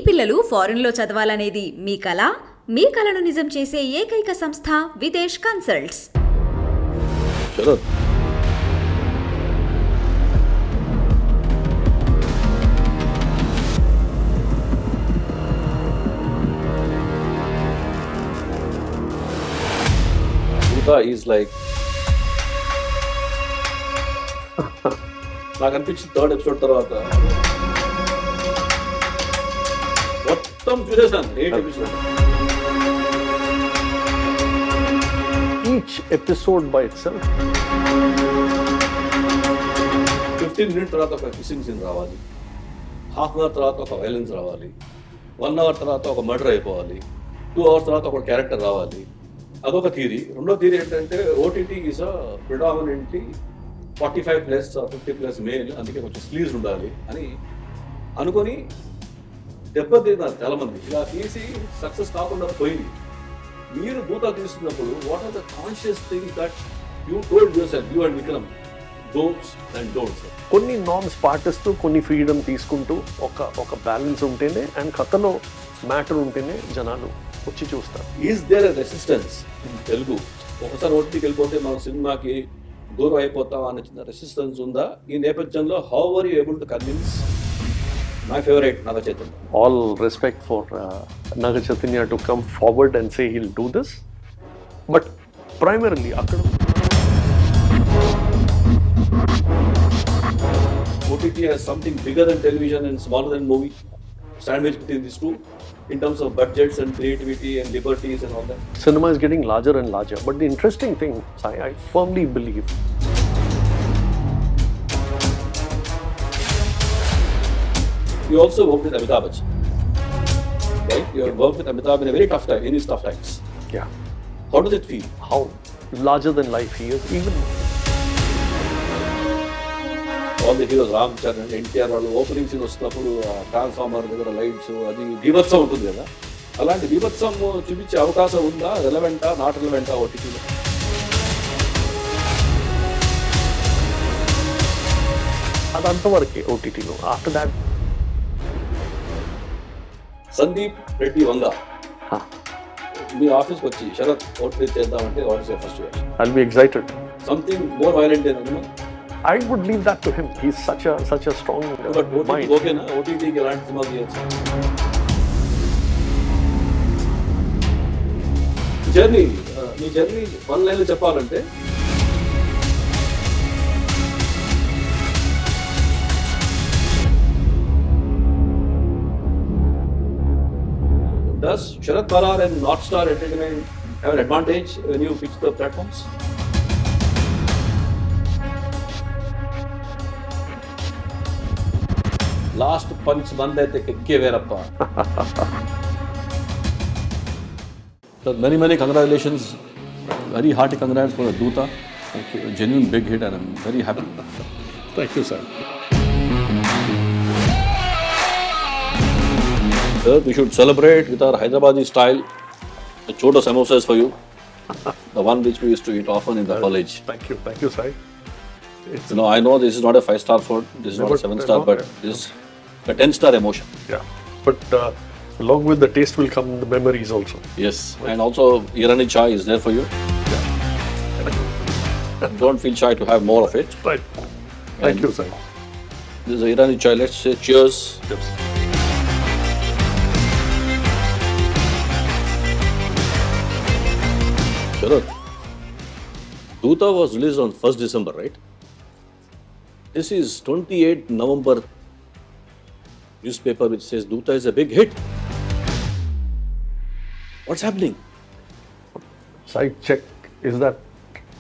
పిల్లలు ఫారెన్లో చదవాలనేది మీ కల? మీ కలను నిజం చేసే ఏకైక సంస్థ Videsh consults. Sharath, Dhootha is like నాకు అనిపించింది థర్డ్ ఎపిసోడ్ తర్వాత మొత్తం చూసేసాను 8 episode. Each episode by itself. 15 minutes తర్వాత ఒక కిస్సింగ్ సీన్ రావాలి, హాఫ్ అన్ అవర్ తర్వాత ఒక వైలెన్స్ రావాలి, 1 అవర్ తర్వాత ఒక మర్డర్ అయిపోవాలి, 2 అవర్స్ తర్వాత ఒక క్యారెక్టర్ రావాలి. అదొక థియరీ. రెండో థియరీ ఏంటంటే ఓటీటీ ఈజ్ ప్రిడామినెంట్లీ 45+ 50+ మేల్, అందుకే కొంచెం స్లీవ్స్ ఉండాలి అని అనుకొని దెబ్బతిన్నారు చాలా మంది. ఇలా తీసి సక్సెస్ కాకుండా పోయింది. మీరు Dhootha తీస్తున్నప్పుడు what are the conscious thing that you told yourself, you and Vikram, don'ts and don'ts? కొన్ని నార్మ్స్ పాటిస్తూ కొన్ని ఫ్రీడమ్ తీసుకుంటూ ఒక బ్యాలెన్స్ ఉంటేనే అండ్ కథలో మ్యాటర్ ఉంటేనే జనాలు వచ్చి చూస్తారు. Is there a resistance in Telugu? ఒకసారి ఓటీటీకి వెళ్ళిపోతే మన సినిమాకి దూరం అయిపోతాం అనే చిన్న రెసిస్టెన్స్ ఉందా? ఈ నేపథ్యంలో how are you able to convince my favourite Naga Chaitanya? All respect for Naga Chaitanya to come forward and say he'll do this. But primarily, OTT has something bigger than television and smaller than movie, sandwich between these two in terms of budgets and creativity and liberties and all that. cinema is getting larger and larger. But the interesting thing, I firmly believe, You also worked with Amitabh Bachchan, right? You have worked with Amitabh in a very tough time, in his tough times. yeah, How does it feel? how larger than life he is. Even All the heroes, Ram Charan, NTR వాళ్ళు opening scene వస్తున్నప్పుడు transformer దగ్గర lights అది బీభత్సం ఉంటుంది కదా, అలాంటి బీభత్సం చూపించే అవకాశం ఉందా? రెలవెంటా, నాట్ రెలవెంటా ఓటీటీలో? అదంతవరకే ఓటీటీలో. ఆఫ్టర్ దాట్ సందీప్ రెడ్డి వంగ మీ ఆఫీస్కి వచ్చి శరత్ ఓటీటీ చేద్దామంటే what is your first reaction? I'll be excited. Something more violent ఏదైనా? I would leave that to him. He's such a strong but OTT mind. ఓకేనా? ఓటీటీకి ఎలాంటి సినిమా చేయొచ్చు? జర్నీ, మీ జర్నీ 1 లైన్లో చెప్పాలంటే does Sharrath Marar and North Star Entertainment have an advantage when you pitch the platforms? Last punch bandayte kekke verappa. So many congratulations, very hearty congrats for Dhootha. Thank you. A genuine big hit and I'm very happy. Thank you, sir. Sir, we should celebrate with our Hyderabadi style. The chota samosa is for you. The one which we used to eat often in the college. Thank you, sir. It's You know, I know this is not a 5-star food, this is not a 7-star, but this is a 10-star emotion. yeah. But along with the taste will come the memories also. Yes, and also Irani chai is there for you. Don't feel shy to have more of it. Right. Thank you, sir. This is Irani chai. Let's say cheers. Yes. Sharath, Dhootha was released on 1st December, right? This is 28th November newspaper which says Dhootha is a big hit. What's happening? Side check, is that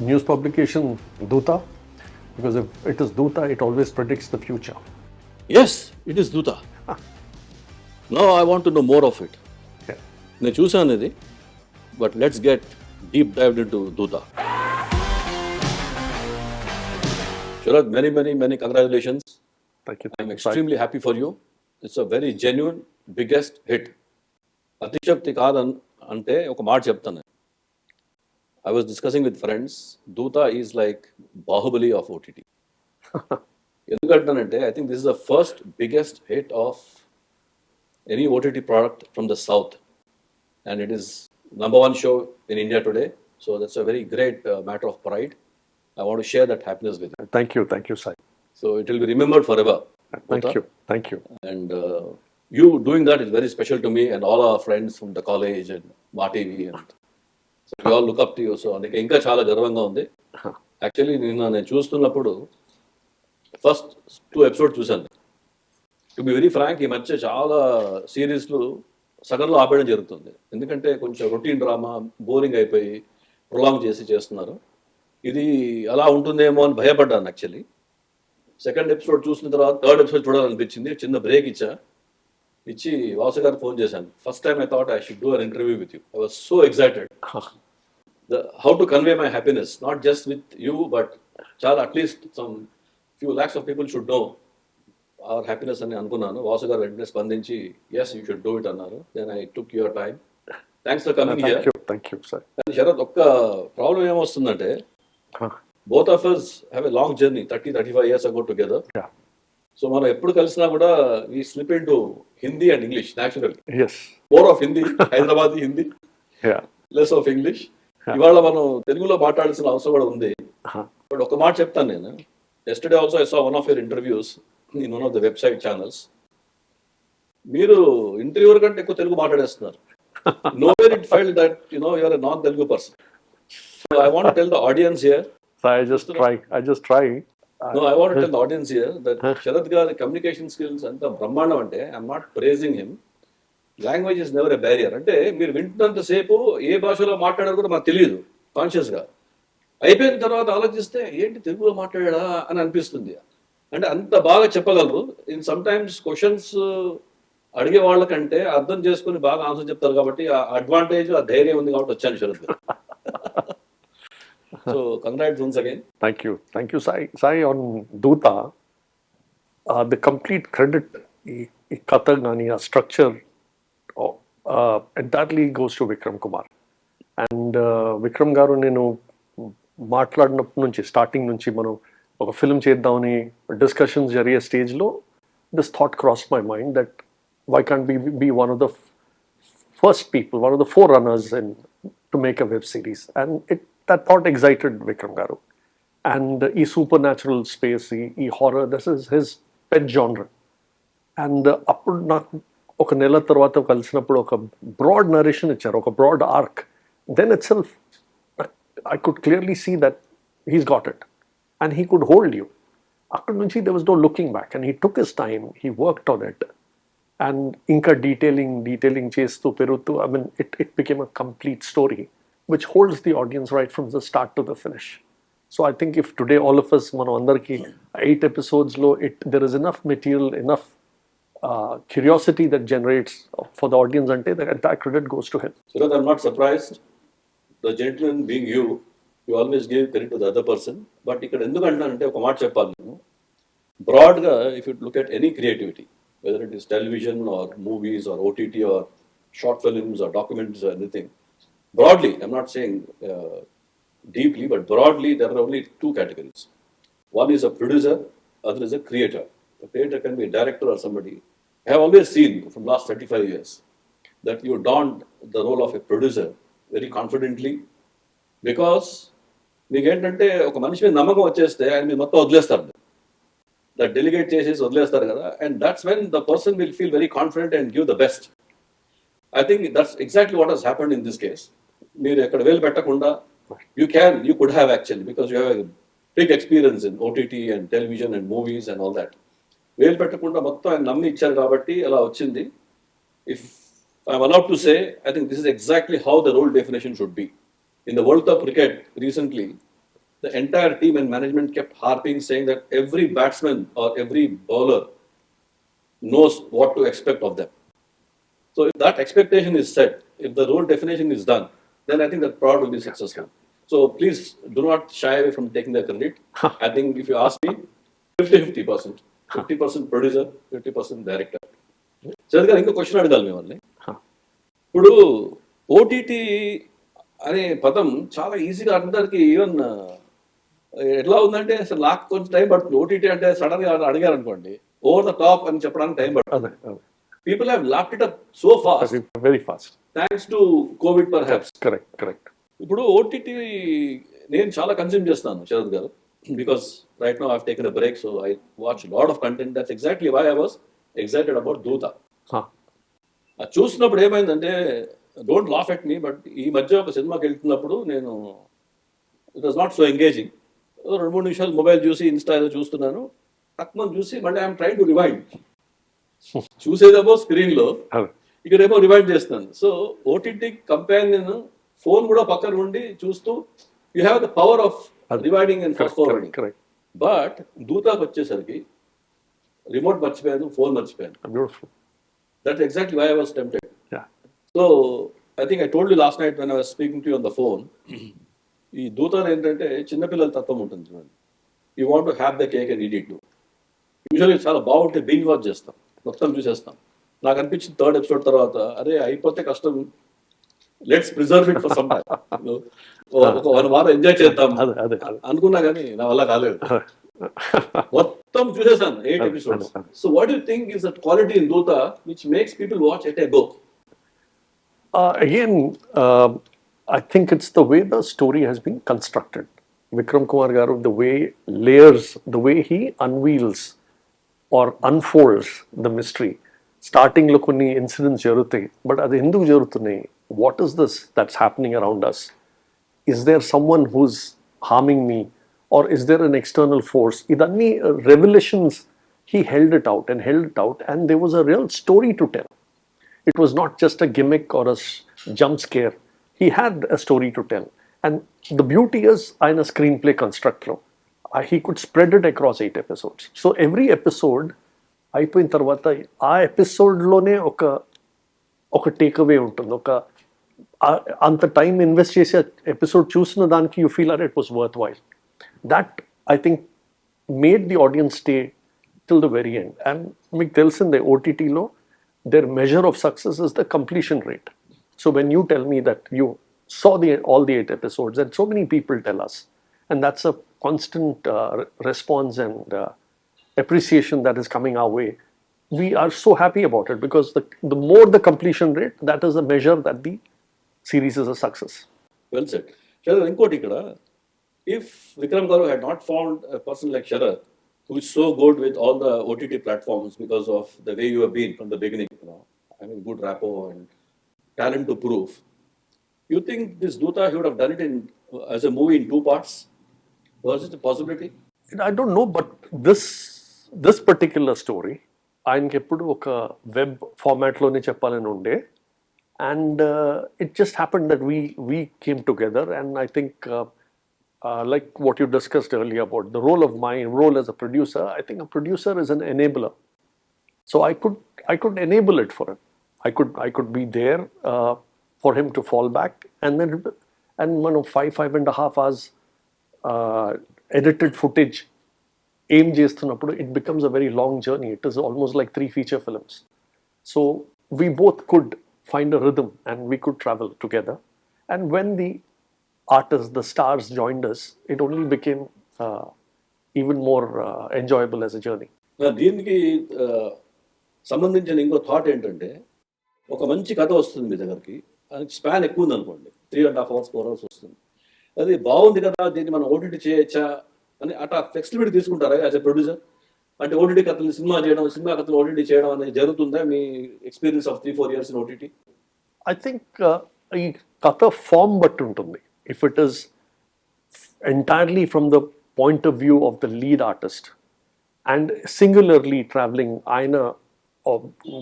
news publication Dhootha? Because if it is Dhootha, it always predicts the future. Yes, it is Dhootha. Now I want to know more of it. Yeah. నేను చూసాను ఇది, but let's get deep dived into Dhootha. Sharath, many congratulations. Thank you. I'm extremely happy for you. It's a very genuine, biggest hit. అతిశక్తి కాదని అంటే ఒక మాట చెప్తాను. I was discussing with friends, Dhootha is like Bahubali of OTT. ఎందుకంటానంటే I think this is the first biggest hit of any OTT product from the South. And it is #1 show in India today. So that's a very great matter of pride. I want to share that happiness with you. Thank you, Sai. So it will be remembered forever. Dhootha. Thank you. And you doing that is very special to me and all our friends from the college and Ma TV. And so we all look up to you. So అందుకే ఇంకా చాలా గర్వంగా ఉంది. Actually నేను చూస్తున్నప్పుడు first 2 episodes చూశాను. To be very Frank, ఈ మధ్య చాలా సిరీస్లు సగంలో ఆపేయడం జరుగుతుంది. ఎందుకంటే కొంచెం రొటీన్ డ్రామా బోరింగ్ అయిపోయి ప్రొలాంగ్ చేస్తున్నారు. ఇది అలా ఉంటుందేమో అని భయపడ్డాను యాక్చువల్లీ. సెకండ్ ఎపిసోడ్ చూసిన తర్వాత థర్డ్ ఎపిసోడ్ చూడాలనిపించింది. చిన్న బ్రేక్ ఇచ్చి వాసు గారు ఫోన్ చేశాను. First time I thought I should do an interview with you. I was so excited. How to convey my happiness, not just with you but చాలా at least some few lakhs of people should know our happiness అని అనుకున్నాను. వాసు గారు వెంటనే స్పందించి yes you should do it అన్నారు. Then I took your time. Thanks for coming here. Thank you sir. Sarath, ఒక్క problem ఏమొస్తుందంటే both of us have a long journey, 30-35 years ago together. Yeah. So మనం ఎప్పుడు కలిసినా కూడా we slip into Hindi and English naturally. Yes. More of Hindi, Hyderabadi Hindi, Yeah. less of English. ఇవాళ మనం తెలుగులో మాట్లాడాల్సిన అవసరం కూడా ఉంది. బట్ ఒక మాట చెప్తాను నేను. Yesterday also I saw one of your interviews in one of the website channels. మీరు ఇంటర్వ్యూర్ కంటే ఎక్కువ Telugu మాట్లాడేస్తున్నారు. Nowhere it felt that you are a non-Telugu person. So I want to tell the audience here. So I just try. No, I want to tell the audience here that Sharrath Garu communication skills anta brahmandam ante I'm not praising him. Language is never a barrier. అంటే మీరు వింటున్నంత సేపు ఏ భాషలో మాట్లాడారు కూడా మాకు తెలియదు conscious గా. అయిపోయిన తర్వాత ఆలోచిస్తే ఏంటి తెలుగులో మాట్లాడా అని అనిపిస్తుంది. అంటే అంత బాగా చెప్పగలరు. ఇన్ సమ్ టైమ్స్ క్వశ్చన్స్ అడిగే వాళ్ళకంటే అర్థం చేసుకుని బాగా ఆన్సర్ చెప్తారు కాబట్టి ఆ అడ్వాంటేజ్, ఆ ధైర్యం ఉంది కాబట్టి వచ్చాను శరత్ గారు. So congrats once again. Thank you, Sai. On Dhootha, the complete credit, katha gani, structure, entirely goes to Vikram Kumar. And Vikram garu nenu మాట్లాడినప్పటి నుంచి స్టార్టింగ్ నుంచి మనం ఒక ఫిల్మ్ చేద్దామని డిస్కషన్స్ జరిగే స్టేజ్లో this thought cross my mind that why can't be one of the first people, one of the four runners in to make a web series. And that thought excited Vikram garu. And ee supernatural space, ee horror, this is his pet genre. And appudu naaku oka nela tarvata kalisinappudu oka broad narration icharu, oka broad arc. Then itself I could clearly see that he's got it and he could hold you. Akkad nunchi there was no looking back, and he took his time, he worked on it, and inka detailing chestu perutu, I mean it became a complete story which holds the audience right from the start to the finish. So I think if today all of us, mano andarki 8 episodes lo, there is enough material, enough curiosity that generates for the audience, ante the entire credit goes to him. So I'm not surprised. The gentleman being you always give credit to the other person. But ikkada enduku antante oka మాట చెప్పాలి నేను. Broad ga, if you look at any creativity, whether it is television or movies or OTT or short films or documentaries or anything, broadly, I'm not saying deeply, but broadly, there are only 2 categories. One is a producer, other is a creator. A creator can be a director or somebody. I have always seen from last 35 years that you donned the role of a producer very confidently, because మీకు ఏంటంటే ఒక మనిషి మీద నమ్మకం వచ్చేస్తే ఆయన మీరు మొత్తం వదిలేస్తారు, దట్ డెలిగేట్ చేసేసి వదిలేస్తారు కదా. And that's when the person will feel very confident and give the best. I think that's exactly what has happened in this case. మీరు ఎక్కడ వేలు పెట్టకుండా you could have actually, because you have a big experience in OTT and television and movies and all that. వేలు పెట్టకుండా మొత్తం ఆయన నమ్మి ఇచ్చారు కాబట్టి అలా వచ్చింది. If I'm allowed to say, I think this is exactly how the role definition should be. In the World Cup cricket recently, the entire team and management kept harping, saying that every batsman or every bowler knows what to expect of them. So if that expectation is set, if the role definition is done, then I think that product will be successful. So please do not shy away from taking the credit. I think if you ask me, 50-50%. 50% producer, 50% director. Sharrath garu, inko question అడగాలి మిమ్మల్ని. ఇప్పుడు OTT అనే పదం చాలా ఈజీగా అందరికి, even ఎట్లా ఉందంటే అసలు నాకు కొంచెం టైం పడుతుంది. ఓటీటీ అంటే సడన్ గా అడిగారు అనుకోండి, ఓవర్ ద టాప్ అని చెప్పడానికి టైం పడుతుంది. People have lapped it up so fast, Very fast. thanks to COVID perhaps. Correct. ఇప్పుడు ఓటీటీ నేను చాలా కన్స్యూమ్ చేస్తాను Sharath garu, because right now I have taken a break, so I watch lot of content. That's exactly why I was excited about Dhootha. అది చూసినప్పుడు ఏమైందంటే, don't laugh at me, but ఈ మధ్య ఒక సినిమాకి వెళ్తున్నప్పుడు నేను it was not so engaging. 2-3 నిమిషాలు మొబైల్ చూసి ఇన్స్టా ఏదో చూస్తున్నాను, తక్కువ చూసి మళ్ళీ ఐఎమ్ ట్రైంగ్ టు రివైండ్. చూసేదేమో స్క్రీన్ లో, ఇక్కడేమో రివైండ్ చేస్తున్నాను. సో ఓటీటీ కంపానియన్ ఫోన్ కూడా పక్కన ఉండి చూస్తూ you have the power of rewinding and fast forwarding. But దూతాకి వచ్చేసరికి రిమోట్ మర్చిపోయాను, ఫోన్ మర్చిపోయాను. Beautiful. That's exactly why I was tempted. Yeah. So I think I told you last night when I was speaking to you on the phone, ఈ దూతాలు ఏంటంటే చిన్నపిల్లల తత్వం ఉంటుంది చూడండి. You want to have the cake and eat it to. Usually చాలా బాగుంటే binge watch చేస్తాం, మొత్తం చూసేస్తాం. నాకు అనిపించింది 3rd ఎపిసోడ్ తర్వాత, అరే అయిపోతే కష్టం, let's preserve it for some time, ఒక 1 వారం ఎంజాయ్ చేద్దాం అనుకున్నా, కానీ నా వల్ల కాలేదు. మొత్తం చూసేసాను 8 episodes. So what you think is that quality in Dootha which makes people watch at a go? Again, I think it's the way the story has been constructed. Vikram Kumar Garu, the way layers, the way he unveils or unfolds the mystery. Starting lo konni incidents jarutayi, but adi enduku jarutunnayi? What is this that's happening around us? Is there someone who's harming me, or is there an external force? Idanni revelations, he held it out, and there was a real story to tell. It was not just a gimmick or a jump scare. He had a story to tell. And the beauty is, in a screenplay construct, he could spread it across 8 episodes. So every episode, అయిపోయిన తర్వాత ఆ ఎపిసోడ్లోనే ఒక take away ఉంటుంది. అంత time invest చేసి episode చూసిన దానికి you feel it was worth while. That I think made the audience stay till the very end. And మీకు తెలిసిందే ఓటీటీలో their measure of success is the completion rate. So when you tell me that you saw all the 8 episodes, and so many people tell us, and that's a constant response and appreciation that is coming our way, we are so happy about it, because the more the completion rate, that is the measure that the series is a success. Well said. Sharath, inkoti ikkada, if Vikram Garu had not found a person like Sharath, who is so good with all the OTT platforms because of the way you have been from the beginning, I mean, good rapport and talent to prove. You think this Dhootha, he would have done it as a movie in 2 parts? Was it a possibility? I don't know, but this particular story, ఆయనకి ఎప్పుడు ఒక web ఫార్మాట్లోనే చెప్పాలని ఉండే, and it just happened that we came together, and I think like what you discussed earlier about the my role as a producer, I think a producer is an enabler. So I could enable it for him. I could be there for him to fall back, and then 5.5 hours edited footage aim చేస్తున్నప్పుడు it becomes a very long journey. It is almost like 3 feature films. So we both could find a rhythm, and we could travel together. And when the artists, the stars joined us, it only became even more enjoyable as a journey. దీనికి సంబంధించిన ఇంకో thought ఏంటంటే, ఒక మంచి కథ వస్తుంది మీ దగ్గరికి, అది స్పాన్ ఎక్కువ ఉంది అనుకోండి, 3.5 hours 4 hours వస్తుంది. అది బాగుంది కదా, దీన్ని మనం ఓటీటీ చేయొచ్చా అని అట్లా ఫ్లెక్సిబిలిటీ తీసుకుంటారా యాజ్ ఎ ప్రొడ్యూసర్? అంటే ఓటీటీ కథలు సినిమా చేయడం, సినిమా కథలు ఓటీటీ చేయడం అనేది జరుగుతుందా మీ experience of 3-4 years in OTT? I think ఈ కథ ఫామ్ బట్టి ఉంటుంది. If it is entirely from the point of view of the lead artist and singularly traveling either or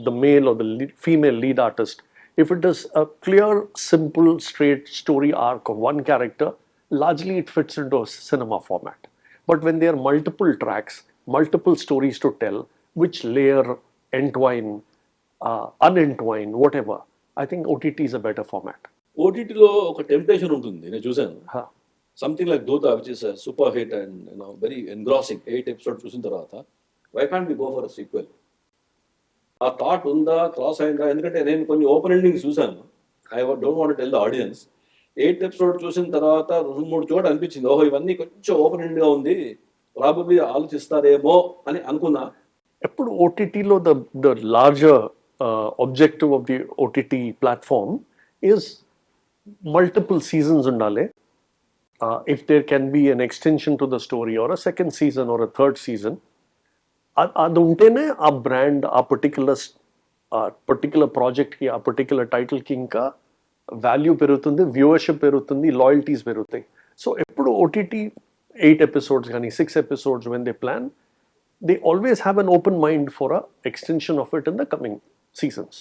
the male or the female lead artist, if it is a clear, simple, straight story arc of one character, largely it fits into a cinema format. But when there are multiple tracks, multiple stories to tell, which layer, entwine, unentwine, whatever, I think OTT is a better format. ఓటీటీలో ఒక temptation ఉంటుంది, నేను చూసాను. Something like Dhootha, which is super hit and very engrossing, 8 episodes చూసిన తర్వాత why can't be go for a sequel? ఆ thought ఉందా, cross అయిందా? ఎందుకంటే నేను కొన్ని ఓపెన్ ఎండింగ్స్ చూసాను. I don't want tell the audience. 8 episodes చూసిన తర్వాత 2-3 చోట అనిపించింది, ఓహో ఇవన్నీ కొంచెం ఓపెన్ ఎండ్ గా ఉంది, ప్రాబబ్లీ ఆలోచిస్తారేమో అని అనుకున్నా. ఎప్పుడు ఓటీటీలో the larger objective of the OTT platform is multiple seasons undale. If there can be an extension to the story or a second season or a third season, అది ఉంటేనే ఆ brand ఆ పర్టికులర్ ప్రాజెక్ట్కి ఆ పర్టికులర్ టైటిల్కి ఇంకా value పెరుగుతుంది, viewership పెరుగుతుంది, loyalties పెరుగుతాయి. సో ఎప్పుడు ఓటీటీ 8 episodes కానీ 6 episodes when they plan, they always have an open mind for a extension of it in the coming seasons.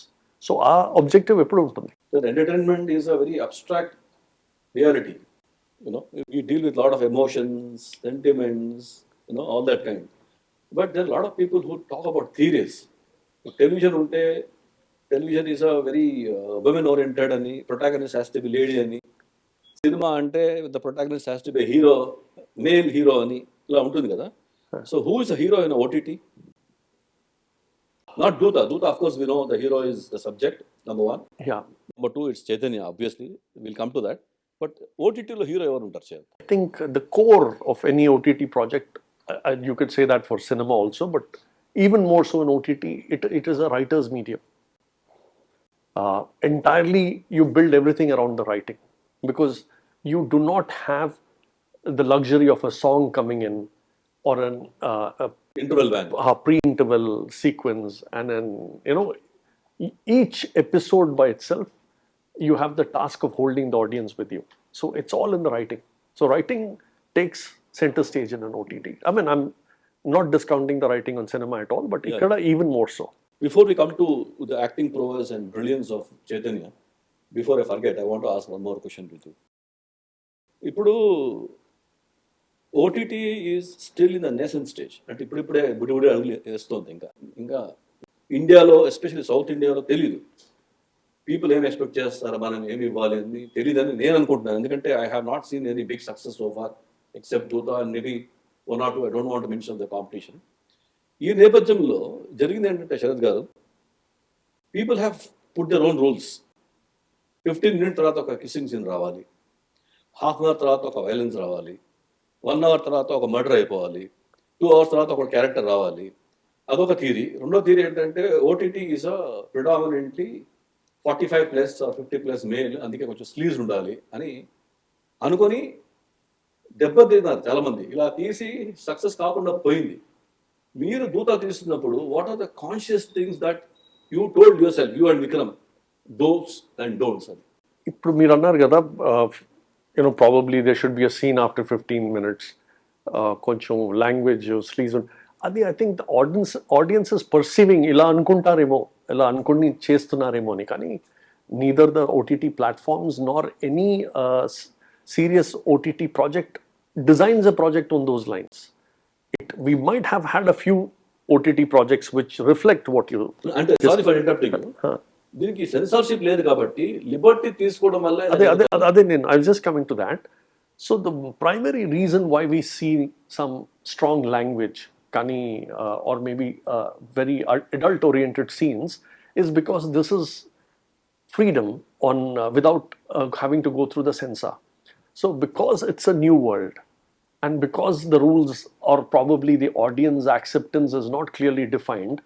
So ఆ objective ఎప్పుడు ఉంటుంది. The entertainment is a very abstract reality. You deal with a lot of emotions, sentiments, all that kind. But there are a lot of people who talk about theories. Television is a very women-oriented and the protagonist has to be lady ani. Cinema ante the protagonist has to be a hero, male hero ani. Ila untundi kada. So who is the hero in a OTT? Not Dhootha. Dhootha, of course, we know the hero is the subject, number one. Yeah. Number two, it's Chaitanya, obviously. We'll come to that. But OTT lo hero evaru untaru Chaitanya? I think the core of any OTT project, you could say that for cinema also, but even more so in OTT, it is a writer's medium. Entirely, you build everything around the writing because you do not have the luxury of a song coming in or an Interval band. pre-interval sequence, and then each episode by itself, you have the task of holding the audience with you. So it's all in the writing. So writing takes center stage in an OTT. I mean, I'm not discounting the writing on cinema at all, but ikkada even more so. Before we come to the acting prowess and brilliance of Chaitanya, before I forget, I want to ask one more question with you. ఇప్పుడు OTT is still in the nascent stage. అంటే ఇప్పుడే బుడి అడుగులు వేస్తుంది. ఇంకా ఇండియాలో, especially south ఇండియాలో తెలియదు. పీపుల్ ఏం ఎక్స్పెక్ట్ చేస్తారు, మనం ఏమి ఇవ్వాలి అని తెలియదని నేను అనుకుంటున్నాను. ఎందుకంటే I have not seen any big success so far except Dhootha and maybe one or two. I don't want to mention the competition. ఈ నేపథ్యంలో జరిగింది ఏంటంటే శరత్ గారు, people have put their own rules. 15 minutes తర్వాత ఒక కిస్సింగ్ సీన్ రావాలి, half an hour తర్వాత ఒక వైలెన్స్ రావాలి, 1 hour తర్వాత ఒక మర్డర్ అయిపోవాలి, 2 hours తర్వాత ఒక క్యారెక్టర్ రావాలి. అదొక థియరీ. రెండో థియరీ ఏంటంటే OTT is a predominantly 45+ or 50+ male, అందుకే కొంచెం స్లీవ్స్ ఉండాలి అని అనుకొని దెబ్బతిన్నారు చాలామంది. ఇలా తీసి సక్సెస్ కాకుండా పోయింది. మీరు Dhootha తీస్తున్నప్పుడు what are the conscious things that you told yourself, you and Vikram, dos and don'ts అని? ఇప్పుడు మీరు అన్నారు కదా, probably they should be a scene after 15 minutes, కొంచెం లాంగ్వేజ్ స్లీవ్స్. అది I think the audience perceiving ఇలా అనుకుంటారేమో, ఇలా అనుకుని చేస్తున్నారేమో అని. కానీ neither the OTT platforms nor any serious OTT project designs a project on those lines. We might have had a few OTT projects which reflect what you... అంటే sorry for interrupting, దీనికి censorship లేదు కాబట్టి Liberty తీసుకోవడం వల్ల అదే నేను I was just coming to that. So the primary reason why we see some strong language kani or maybe very adult oriented scenes is because this is freedom on without having to go through the censor. So because it's a new world and because the rules or probably the audience acceptance is not clearly defined,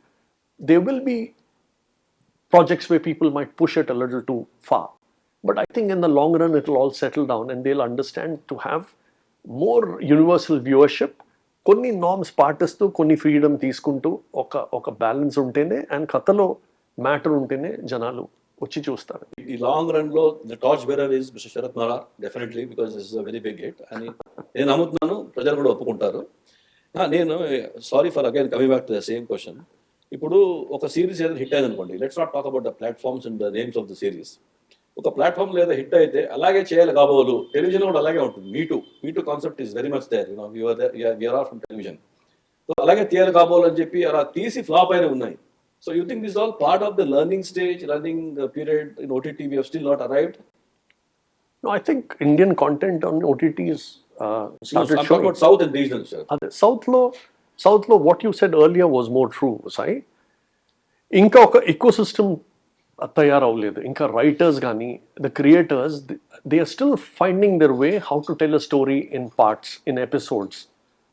there will be projects where people might push it a little too far. But I think in the long run it will all settle down and they'll understand to have more universal viewership. కొన్ని norms పాటిస్తూ కొన్ని freedom తీసుకుంటూ ఒక balance ఉంటేనే and కథలో matter ఉంటేనే జనాలు వచ్చి చూస్తారు. ఈ లాంగ్ రన్ లో the torch bearer is mister Sharath Marar, definitely, because this is a very big hit అని నేను నమ్ముతున్నాను, ప్రజలు కూడా ఒప్పుకుంటారు. నేను sorry for again coming back to the same question. ఇప్పుడు ఒక సిరీస్ ఏదైనా హిట్ అయింది అనుకోండి, let's not talk about the platforms and the names of the series. ఒక ప్లాట్ఫామ్ లేదా హిట్ అయితే అలాగే చేయాలి కాబోలు. టెలివిజన్ కూడా అలాగే ఉంటుంది. మీటూ concept is very much there, you're are from television. So అలాగే తీయాలి కాబోలు అని చెప్పి అలా తీసి ఫ్లాప్ అయినా ఉన్నాయి. So you think this is all part of the learning stage, learning period in OTT? We have still not arrived? No, I think Indian content on OTT is started I'm showing. talking about South and regional, sir. South lo what you said earlier was more true, sai. Inka oka ecosystem తయారవలేదు. ఇంకా writers కానీ the creators they are still finding their way how to tell a story in parts, in episodes.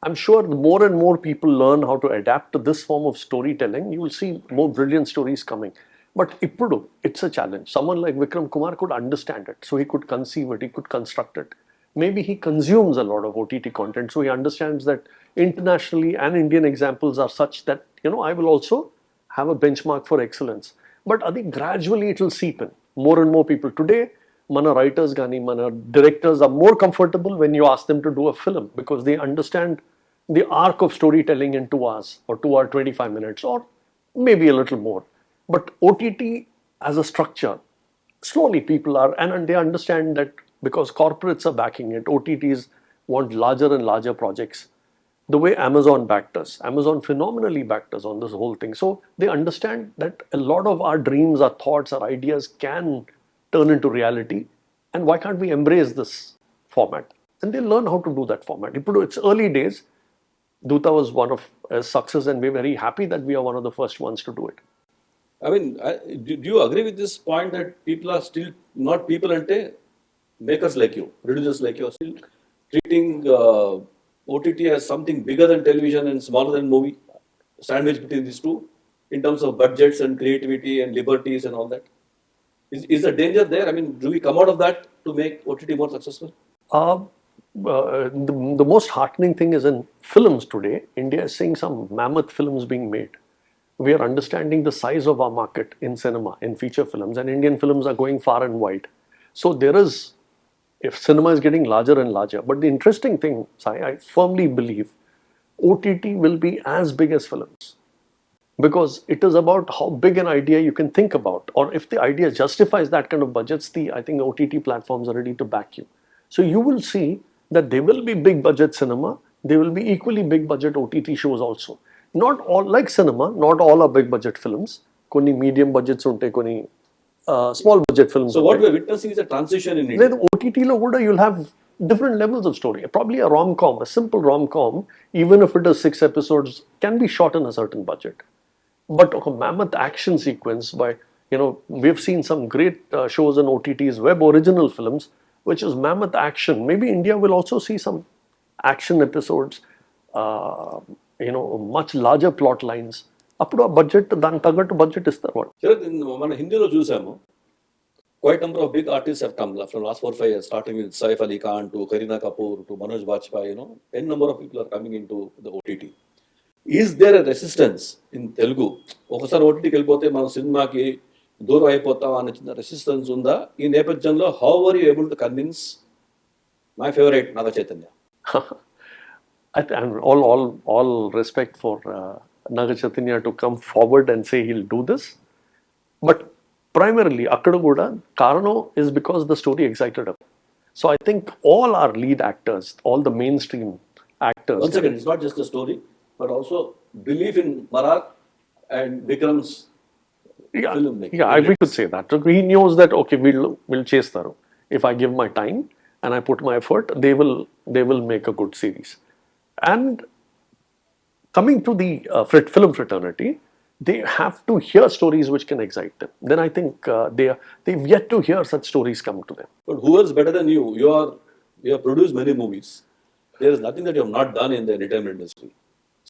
I'm sure more and more people learn how to adapt to this form of storytelling, you will see more brilliant stories coming. But ippudu, it's a challenge. Someone like Vikram Kumar could understand it, so he could conceive it, he could construct it. Maybe he consumes a lot of OTT content, so he understands that internationally and Indian examples are such that, I will also have a benchmark for excellence. But I think gradually it will seep in. More and more people today, mana writers gani, mana directors are more comfortable when you ask them to do a film, because they understand the arc of storytelling in 2 hours or 2 hour 25 minutes, or maybe a little more. But OTT as a structure, slowly people are, and they understand that because corporates are backing it, OTTs want larger and larger projects. The way Amazon backed us, Amazon phenomenally backed us on this whole thing. So they understand that a lot of our dreams, our thoughts, our ideas can turn into reality. And why can't we embrace this format? And they learn how to do that format. It's early days. Dhootha was one of a success, and we're very happy that we are one of the first ones to do it. I mean, do you agree with this point that people are still not people ante makers like you, producers like you, are still treating OTT as something bigger than television and smaller than movie, sandwich between these two in terms of budgets and creativity and liberties and all that? Is the danger there? I mean, do we come out of that to make OTT more successful? The most heartening thing is in films today, India is seeing some mammoth films being made. We are understanding the size of our market in cinema, in feature films, and Indian films are going far and wide. So there is, if cinema is getting larger and larger. But the interesting thing, Sai, I firmly believe OTT will be as big as films, because it is about how big an idea you can think about, or if the idea justifies that kind of budgets, I think OTT platforms are ready to back you. So you will see that there will be big budget cinema, there will be equally big budget OTT shows also. Not all, like cinema, not all are big budget films. Koni medium budgets unte, koni small budget films. So what we're witnessing is a transition in India. Then OTT lo kuda you'll have different levels of story. Probably a rom-com, a simple rom-com, even if it is 6 episodes, can be shot in a certain budget. But a mammoth action sequence by, we've seen some great shows on OTTs, web original films, which is mammoth action. Maybe India will also see some action episodes, much larger plot lines. అప్పుడు ఆ budget దానికి తగ్గట్టు budget ఇస్తారు వాళ్ళు. మన హిందీలో చూసాము, quite number of big artists have come from last 4-5 years, starting with Saif Ali Khan to Kareena Kapoor to Manoj Bajpayee. N number of people are coming into the OTT. Is there a resistance in Telugu? ఒకసారి ఓటీటీకి వెళ్ళిపోతే మన సినిమాకి దూరం అయిపోతాం అనే చిన్న resistance ఉందా? ఈ నేపథ్యంలో how are you able to convince my favourite Naga Chaitanya? All respect for Naga Chaitanya to come forward and say he'll do this. But primarily, akkada kuda karanam is because the story excited him. So I think all our lead actors, all the mainstream actors. Once again, it's not just the story, but also belief in Marar and Vikram's filmmaking. Yeah, we could say that. He knows that, okay, we'll chase Tharu. If I give my time and I put my effort, they will make a good series. And coming to the film fraternity, they have to hear stories which can excite them. Then I think they've yet to hear such stories come to them. But who is better than you? You have produced many movies. There is nothing that you have not done in the entertainment industry.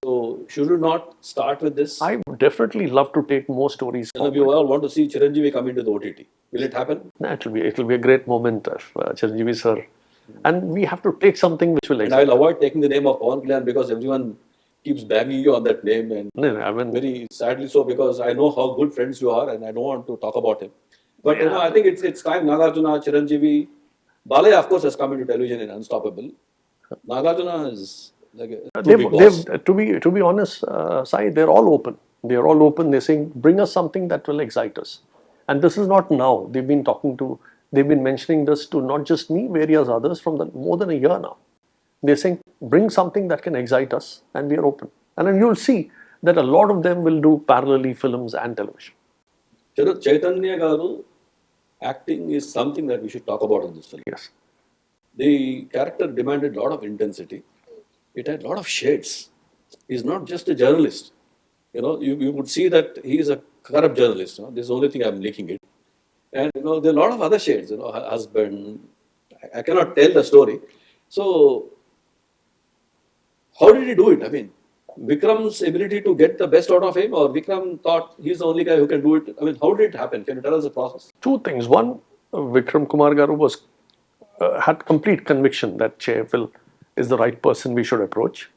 So should you not start with this? I would definitely love to take more stories. You all want to see Chiranjeevi come into the OTT. Will it happen? It will be a great moment of Chiranjeevi sir. And we have to take something which will excite. And I will avoid taking the name of Pawan Kalyan because everyone keeps banging you on that name, and very sadly so, because I know how good friends you are and I don't want to talk about him. But I think it's time. Nagarjuna, Chiranjeevi, Balaya of course has come into television in Unstoppable. Nagarjuna is like to be honest, Sai, they're all open. They're saying, bring us something that will excite us. And this is not now. They've been mentioning this to not just me, various others from more than a year now. They're saying, bring something that can excite us, and we are open. And then you'll see that a lot of them will do parallelly films and television. Sharrath Chaitanya garu acting is something that we should talk about in this film. Yes. The character demanded a lot of intensity. It had a lot of shades. He's not just a journalist. You would see that he is a corrupt journalist. This is the only thing I'm linking it. And there are a lot of other shades. Husband. I cannot tell the story. So how did he do it? I mean, Vikram's ability to get the best out of him, or Vikram thought he's the only guy who can do it? I mean, how did it happen? Can you tell us the process? Two things. One, Vikram Kumar Garu was had complete conviction that Che is the right person we should approach.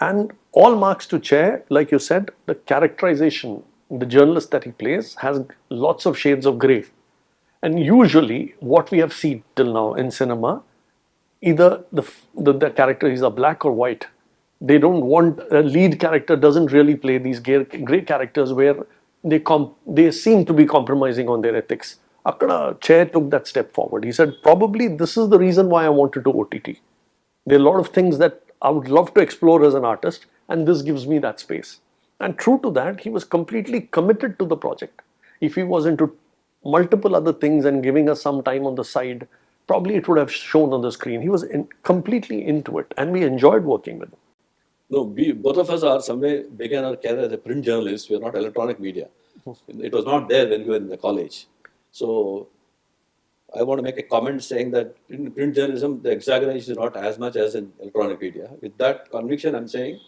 And all marks to Che, like you said, the characterization, the journalist that he plays has lots of shades of grey. And usually, what we have seen till now in cinema, either the character is a black or white. They don't want a lead character doesn't really play these grey characters where they seem to be compromising on their ethics. Akkada Che took that step forward. He said, probably this is the reason why I want to do OTT. There are a lot of things that I would love to explore as an artist, and this gives me that space. And true to that, he was completely committed to the project. If he was into multiple other things and giving us some time on the side, probably it would have shown on the screen. He was completely into it, and we enjoyed working with him. No, both of us are somewhere began our career as a print journalist. We are not electronic media. It was not there when we were in the college. So I want to make a comment saying that in print journalism, the exaggeration is not as much as in electronic media. With that conviction, I'm saying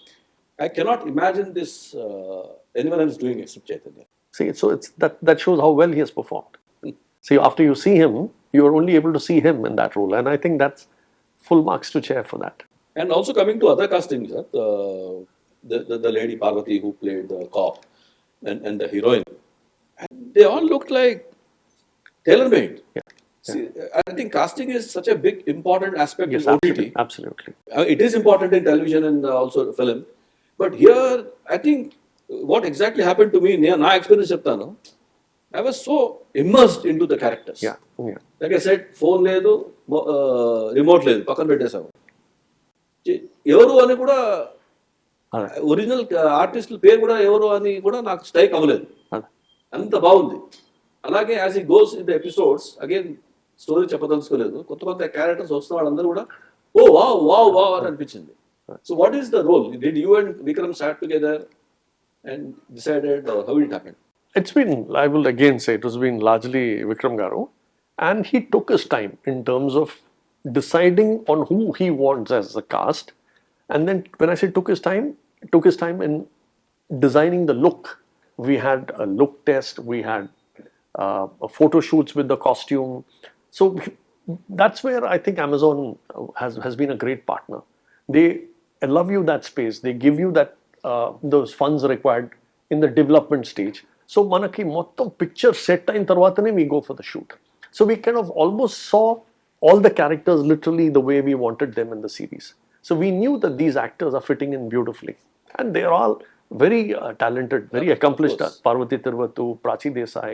I cannot imagine this anyone else doing except Chaitanya. See, so it's that shows how well he has performed. See, after you see him, you are only able to see him in that role, and I think that's full marks to Che for that. And also coming to other castings, the lady Parvati who played the cop and the heroine, and they all looked like tailor-made. Yeah. See, I think casting is such a big, important aspect Yes, in OTT. absolutely. It is important in television and also film. But here, I think what exactly happened to me, my experience, I was so immersed into the characters. Yeah. Like I said, phone ledu, remote ledu, పక్కన పెట్టేసాము. ఎవరు అని కూడా original ఆర్టిస్టుల పేరు కూడా ఎవరు అని కూడా నాకు స్ట్రైక్ అవ్వలేదు. అంత బాగుంది. అలాగే యాజ్ ఈ goes in the episodes again story చెప్పదలుచుకోలేదు. కొత్త కొత్త క్యారెక్టర్స్ వస్తున్న వాళ్ళందరూ కూడా ఓ వావ్ అని అనిపించింది. So what is the role? Did you and Vikram sat together and decided, or how it happened? It's been, I will again say, it has been largely Vikram Garu, and he took his time in terms of deciding on who he wants as the cast. And then when I say took his time in designing the look. We had a look test, we had photo shoots with the costume. So that's where I think Amazon has been a great partner. They allow you that space, they give you that those funds required in the development stage. So manaki mottam picture set ayin tarvatane we go for the shoot. So we kind of almost saw all the characters literally the way we wanted them in the series. So we knew that these actors are fitting in beautifully, and they are all very talented, very accomplished. Parvati Tiruvatu, Prachi Desai,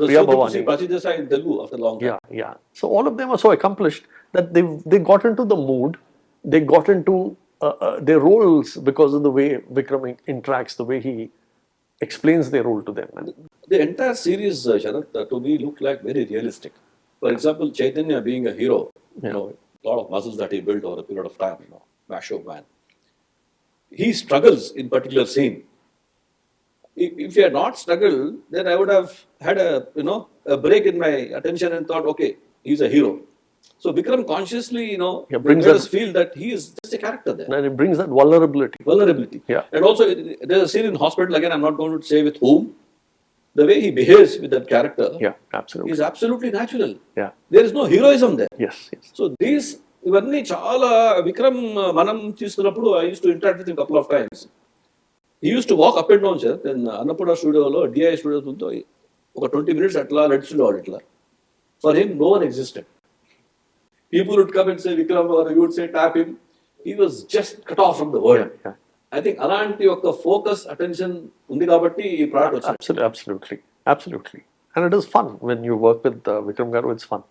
Priya Bhavani. Prachi Desai in Telugu after a long time. Yeah. So all of them are so accomplished that they got into the mood, they got into their roles because of the way Vikram interacts, the way he explains their role to them. The entire series, Sharrath, to me looked like very realistic. For example, Chaitanya being a hero, a lot of muscles that he built over a period of time, macho man. He struggles in particular scene. If he had not struggled, then I would have had a break in my attention and thought, okay, he's a hero. So Vikram consciously, brings us feel that he is just a character there. And it brings that vulnerability. Yeah. And also, there's a scene in hospital, again, I'm not going to say with whom. The way he behaves with that character is absolutely natural. Yeah. There is no heroism there. Yes. So these, ఇవన్నీ చాలా విక్రమ్ మనం తీసుకున్నప్పుడు I used to interact with him a couple of times. He used to walk up and down, sir. Then Annapurna స్టూడియోలో DI స్టూడియోతో ఒక 20 minutes అట్లా నడుచుండేవాడు ఇట్లా. For him, no one existed. People would come and say Vikram, or you would say tap him. He was just cut off from the world. Yeah. I think అలాంటి ఒక focus attention ఉంది కాబట్టి ఈ product వచ్చింది. Absolutely. And it is fun when you work with Vikram Garu. It's fun.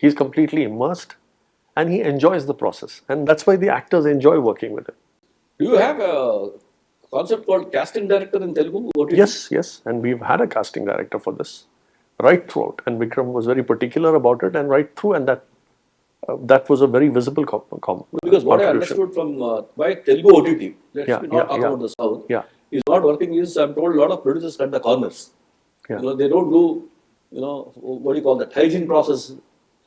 He's completely immersed and he enjoys the process, and that's why the actors enjoy working with him. Do you have a concept called casting director in Telugu? Yes, and we've had a casting director for this right throughout, and Vikram was very particular about it, and right through, and that was a very visible because what I understood from by Telugu OTT, let's not talk about the South. Is not working. Is I'm told a lot of producers cut the corners. They don't do what do you call that hygiene process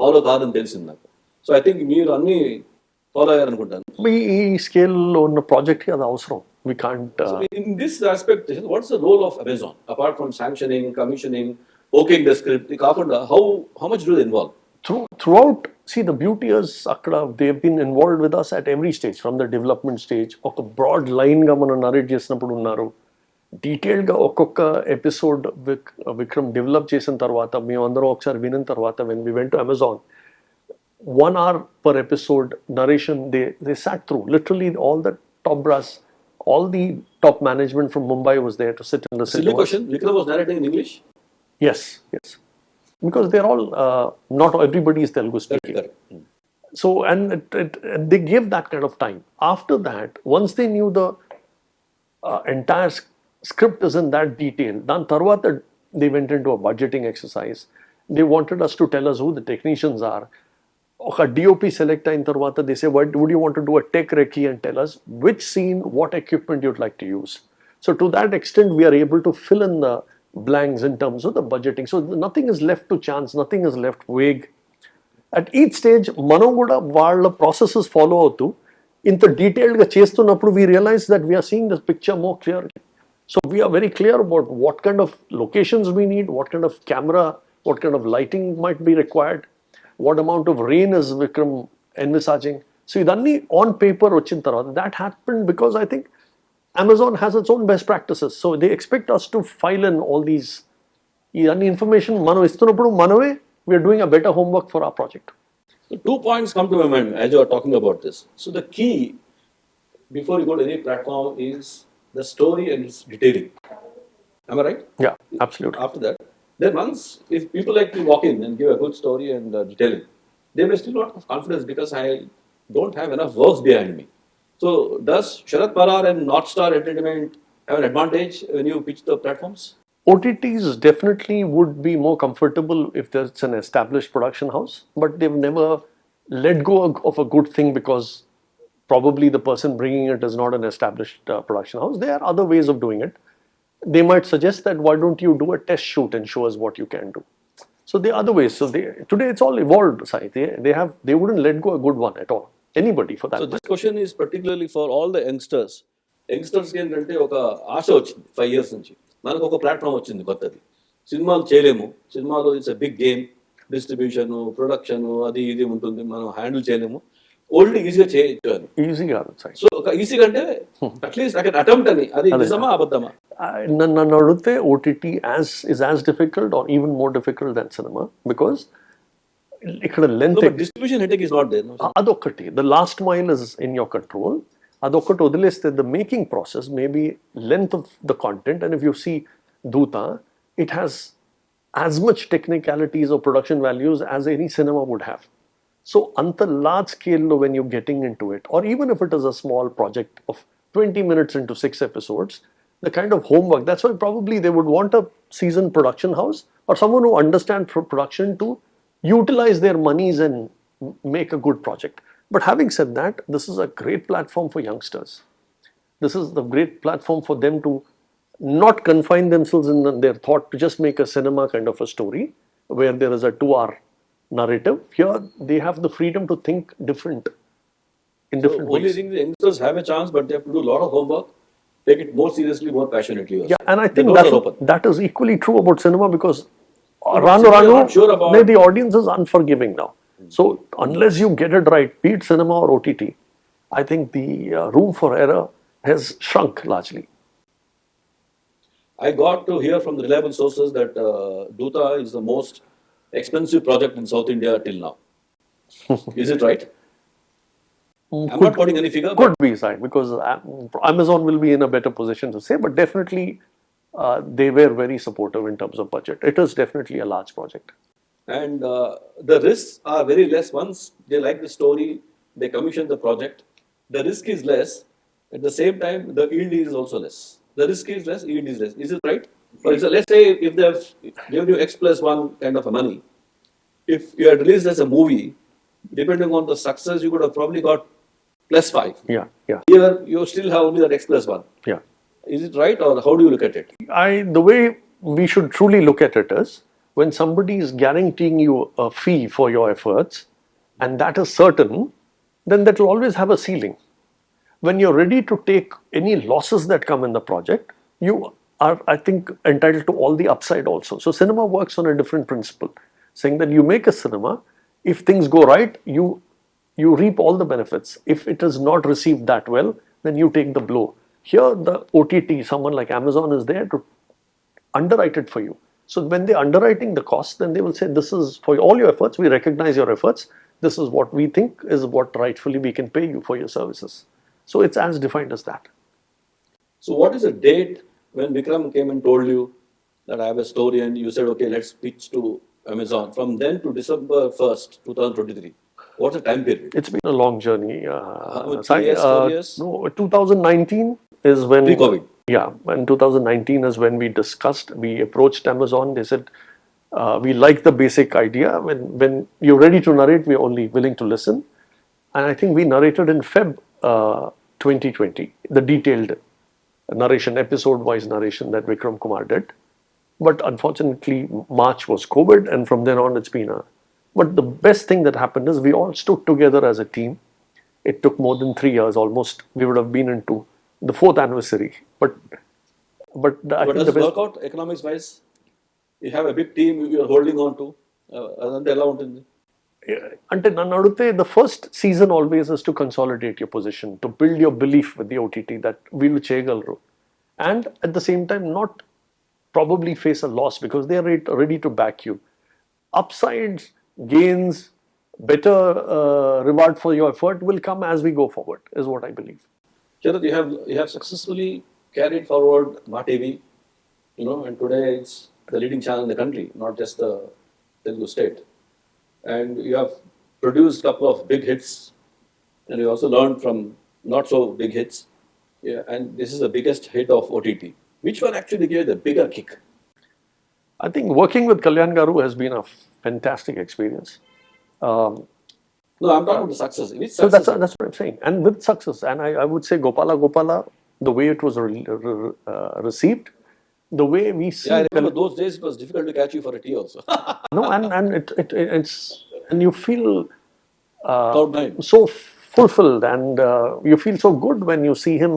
follow కాదని తెలిసింది నాకు. So I think మీరు అన్ని follow అయ్యారనుకుంటాను. ఈ స్కేల్లో ఉన్న ప్రాజెక్ట్కి అది అవసరం. we can't. So in this aspect, what's the role of Amazon apart from sanctioning, commissioning, okaying the script? How much do they involve? Throughout, see, the beauty is akkada they've been involved with us at every stage, from the development stage. ఒక broad line గా మనం narrate చేసినప్పుడు ఉన్నారు. Detailed గా ఒక్కొక్క episode Vikram develop చేసిన తర్వాత మేమందరం ఒకసారి వినిన తర్వాత when we went to Amazon, 1 hour per episode narration they sat through. Literally all the top brass, all the top management from Mumbai was there to sit and listen Silly to us. question. Vikram was narrating in English. Yes. Because they're all, not everybody is Telugu speaking. Correct. So, and they gave that kind of time. After that, once they knew the entire script is in that detail, then tarvata they went into a budgeting exercise. They wanted us to tell us who the technicians are. Okay, DOP select in tarvata, they say, what would you want to do a tech recce and tell us which scene, what equipment you'd like to use. So to that extent, we are able to fill in the blanks in terms of the budgeting. So nothing is left to chance, nothing is left vague. At each stage, మనం కూడా వాళ్ళ processes follow అవుతూ ఇంత డీటెయిల్డ్గా చేస్తున్నప్పుడు we realize that we are seeing the picture more clearly. So we are very clear about what kind of locations we need, what kind of camera, what kind of lighting might be required, what amount of rain is Vikram envisaging. So idanni on paper వచ్చిన తర్వాత that happened because I think Amazon has its own best practices. So they expect us to file in all these information. మనం ఇస్తున్నప్పుడు మనమే we are doing a better homework for our project. So 2 points come to my mind as you are talking about this. So the key before you go to any platform is the story and its detailing. Am I right? Yeah, absolutely. After that, then once if people like to walk in and give a good story and detailing, they may still not have confidence because I don't have enough works behind me. So does Sharrath Marar and North Star Entertainment have an advantage when you pitch the platforms? OTTs definitely would be more comfortable if there's an established production house, but they've never let go of a good thing because probably the person bringing it is not an established production house. There are other ways of doing it. They might suggest that why don't you do a test shoot and show us what you can do. So there are other ways. So today it's all evolved, Sai. They wouldn't let go a good one at all. Anybody for that. So this question is particularly for all the youngsters. యంగ్స్టర్స్కి ఏంటంటే ఒక ఆశ వచ్చింది 5 years నుంచి. మనకు ఒక platform వచ్చింది కొత్తది. సినిమాలు చేయలేము, సినిమాలో it's a big game, distribution, production, అది ఇది ఉంటుంది, మనం హ్యాండిల్ చేయలేము. ఓల్డ్ ఈజీగా చేయొచ్చు అని. ఈజీగా సార్. సో ఒక ఈజీగా అంటే అట్లీస్ట్ ఐ కెన్ అటెంప్ట్ అని. అది నిజమా అబద్ధమా? నన్ను అడిగితే OTT is as difficult or even more difficult than cinema because ఇక్కడ length distribution headache is not there. అదొక్కటి. The last mile is in your control. అదొక్కటి వదిలేస్తే the making process maybe length of the content. And if you see Dhootha, it has as much technicalities or production values as any cinema would have. So on the large scale when you're getting into it, or even if it is a small project of 20 minutes into 6 episodes, the kind of homework, that's why probably they would want a seasoned production house or someone who understands production to utilize their monies and make a good project. But having said that, this is a great platform for youngsters. This is the great platform for them to not confine themselves in their thought to just make a cinema kind of a story where there is a 2-hour narrative. Here they have the freedom to think different in different ways. Only thing the youngsters have a chance, but they have to do a lot of homework, take it more seriously, more passionately. Also. Yeah, and I think that is equally true about cinema because sure the audience is unforgiving now. So unless you get it right, be it cinema or OTT, I think the room for error has shrunk largely. I got to hear from the reliable sources that Dhootha is the most expensive project in South India till now. Is it right? I'm not quoting any figure. Could be, right, because Amazon will be in a better position to say, but definitely they were very supportive in terms of budget. It is definitely a large project. And the risks are very less. Once they like the story, they commission the project. The risk is less. At the same time, the yield is also less. The risk is less, yield is less. Is it right? For example, let's say if they have given you X+1 kind of a money, if you had released as a movie, depending on the success, you could have probably got +5. Yeah. Here, you still have only that X+1. Yeah. Is it right, or how do you look at it? The way we should truly look at it is when somebody is guaranteeing you a fee for your efforts, and that is certain, then that will always have a ceiling. when you're ready to take any losses that come in the project, you are, I think, entitled to all the upside also. So cinema works on a different principle, saying that you make a cinema, if things go right, you reap all the benefits. If it is not received that well, then you take the blow. Here, the OTT, someone like Amazon is there to underwrite it for you. So when they're underwriting the cost, then they will say, this is for all your efforts, we recognize your efforts, this is what we think is what rightfully we can pay you for your services. So it's as defined as that. So what is the date when Vikram came and told you that I have a story and you said, okay, let's pitch to Amazon? From then to December 1st, 2023, what's the time period? It's been a long journey. 3 years, 4 years? No, 2019 is when... Pre-COVID. Yeah, and 2019 is when we discussed, we approached Amazon, they said, we like the basic idea. When you're ready to narrate, we're only willing to listen. And I think we narrated in Feb 2020, the detailed narration, episode-wise narration that Vikram Kumar did. But unfortunately, March was COVID, and from then on, it's been a... But the best thing that happened is we all stood together as a team. It took more than 3 years, almost. We would have been into the 4th anniversary. But I think does it work out economics-wise? You have a big team you're holding on to. అంటే నన్ను అడిగితే the first season always is to consolidate your position, to build your belief with the OTT that వీళ్ళు చేయగలరు, and at the same time not probably face a loss because they are ready to back you. Upsides, gains, better reward for your effort will come as we go forward, is what I believe. Sharrath, you have successfully carried forward Ma TV, and today it's the leading channel in the country, not just the Telugu state. And you have produced a couple of big hits, and you also learned from not so big hits. Yeah, and this is the biggest hit of OTT. Which one actually gave the bigger kick? I think working with Kalyan Garu has been a fantastic experience. No, I'm talking about the success. Which So success? that's what I'm saying. And with success, and I would say Gopala, the way it was received, the way we see... Yeah, I remember those days it was difficult to catch you for a tea also. No, and it's... And you feel Cloud nine. so fulfilled, and you feel so good when you see him,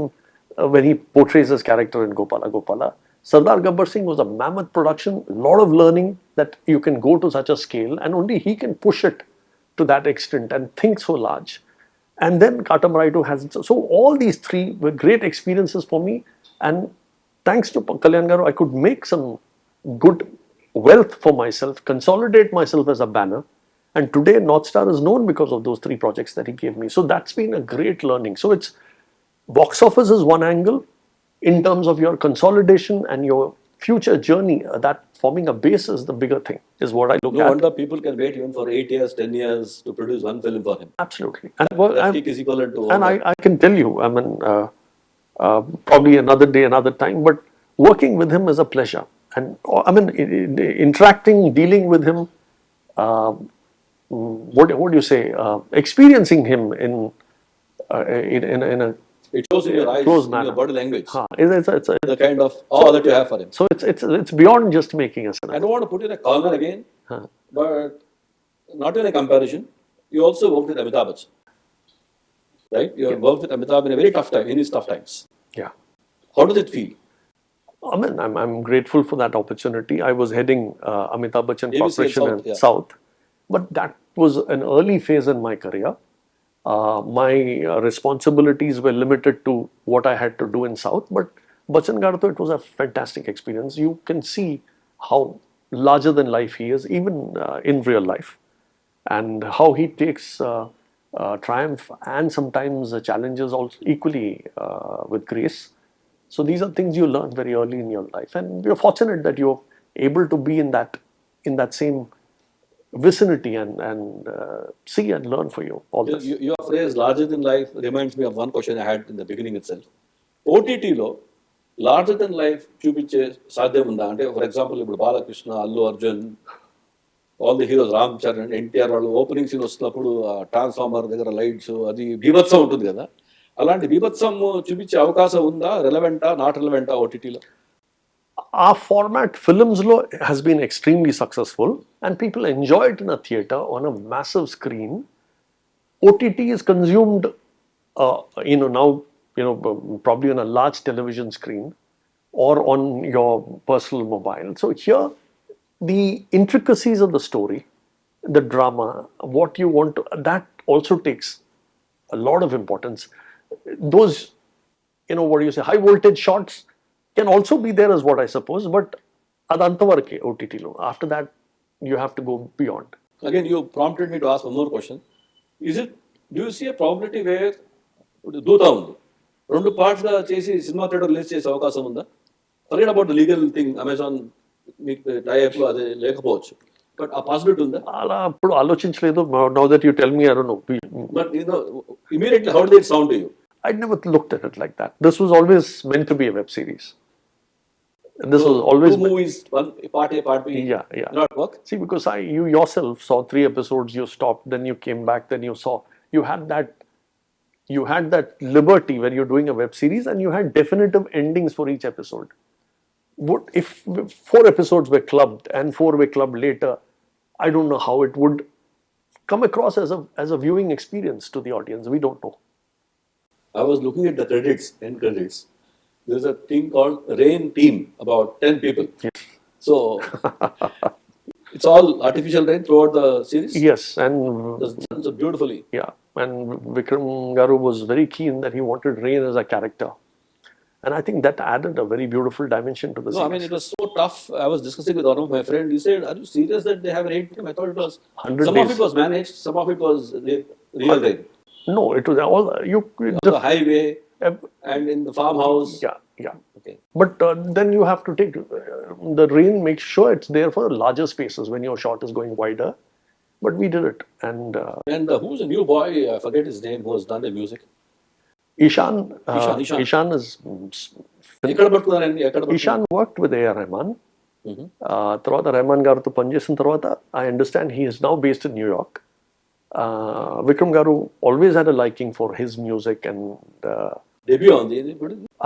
when he portrays his character in Gopala. Sardar Gabbar Singh was a mammoth production, a lot of learning that you can go to such a scale, and only he can push it to that extent and think so large. And then Katamraidu has... So all these three were great experiences for me, and thanks to Kalyan Garu, I could make some good wealth for myself, consolidate myself as a banner. And today, North Star is known because of those three projects that he gave me. So that's been a great learning. So it's... Box office is one angle. In terms of your consolidation and your future journey, that forming a base is the bigger thing, is what I look No at. wonder people can wait even for 8 years, 10 years to produce one film for him. Absolutely. That kick is equivalent to... And I can tell you, I mean, probably another day, another time, but working with him is a pleasure. And I mean, interacting, dealing with him, what do you say, experiencing him in a It shows in your eyes, close in manner. your body language, it's the kind of awe that you have for him. so it's beyond just making a I cinema. don't want to put you in a corner again, but not in a comparison. You also worked with Amitabh Bachchan, right? You have worked with Amitabh in a very tough time, in his tough times. Yeah. How does it feel? I mean, I'm grateful for that opportunity. I was heading Amitabh Bachchan ABC Corporation South, in yeah. South, but that was an early phase in my career. My responsibilities were limited to what I had to do in South, but Bachchan Garto, it was a fantastic experience. You can see how larger than life he is, even in real life, and how he takes triumph and sometimes challenges also equally with grace. So these are things you learn very early in your life, and you're fortunate that you're able to be in that same vicinity and see and learn for you all this. Your phrase larger than life reminds me of one question I had in the beginning itself. OTT లో larger than life చూపించే సాధ్యం ఉందా? అంటే for example ఇప్పుడు Balakrishna, Allu Arjun, all the heroes, Ram Charan, NTR వాళ్ళు opening scene వస్తున్నప్పుడు transformer దగ్గర lights, అది బీభత్సం ఉంటుంది కదా, అలాంటి బీభత్సం చూపించే అవకాశం ఉందా? రెలవెంటా, నాట్ రెలవెంటా ఓటీటీలో? Our format films law has been extremely successful, and people enjoy it in a theater on a massive screen. OTT is consumed, now probably on a large television screen or on your personal mobile. So here, the intricacies of the story, the drama, what you want to, that also takes a lot of importance. Those, what do you say, high voltage shots can also be there as what I suppose, but adantavarke OTT lo. After that, you have to go beyond. Again, you prompted me to ask one more question. Do you see a probability where దూత ఉంది రెండు parts గా చేసి cinema theatre release చేసే అవకాశం ఉందా? Forget about the legal thing, Amazon మీకు type అది లేకపోవచ్చు, బట్ ఆ పాసిబిలిటీ ఉందా? అలా అప్పుడు ఆలోచించలేదు. Now that you tell me, I don't know. But immediately how did it sound to you? I never looked at it like that. This was always meant to be a web series. This was always two movies, one part A, part B. Yeah. Not work. See, because you yourself saw 3 episodes, you stopped, then you came back, then you saw. You had that liberty when you're doing a web series, and you had definitive endings for each episode. What if 4 episodes were clubbed and 4 were clubbed later? I don't know how it would come across as a viewing experience to the audience. We don't know. I was looking at the end credits. There's a thing called Rain Team, about 10 people. Yes. So it's all artificial rain throughout the series. Yes, and so beautifully. Yeah, and Vikram Garu was very keen that he wanted Rain as a character, and I think that added a very beautiful dimension to the series. No, I mean, it was so tough. I was discussing with one of my friends. He said, "Are you serious that they have Rain Team?" I thought it was 100 some days. of it was managed, some of it was real rain. No, it was all On the highway and in the farmhouse. Yeah. Okay. But then you have to take the rain, make sure it's there for larger spaces when your shot is going wider. But we did it, and who's a new boy? I forget his name. Who has done the music? Ishan. Ishan is. ఎక్కడ పట్టుకున్నారండి? Ishan worked with A.R. Rahman. తర్వాత రెహమాన్ గారితో పనిచేసిన తర్వాత I understand he is now based in New York. Vikram Garu always had a liking for his music, and debut on the.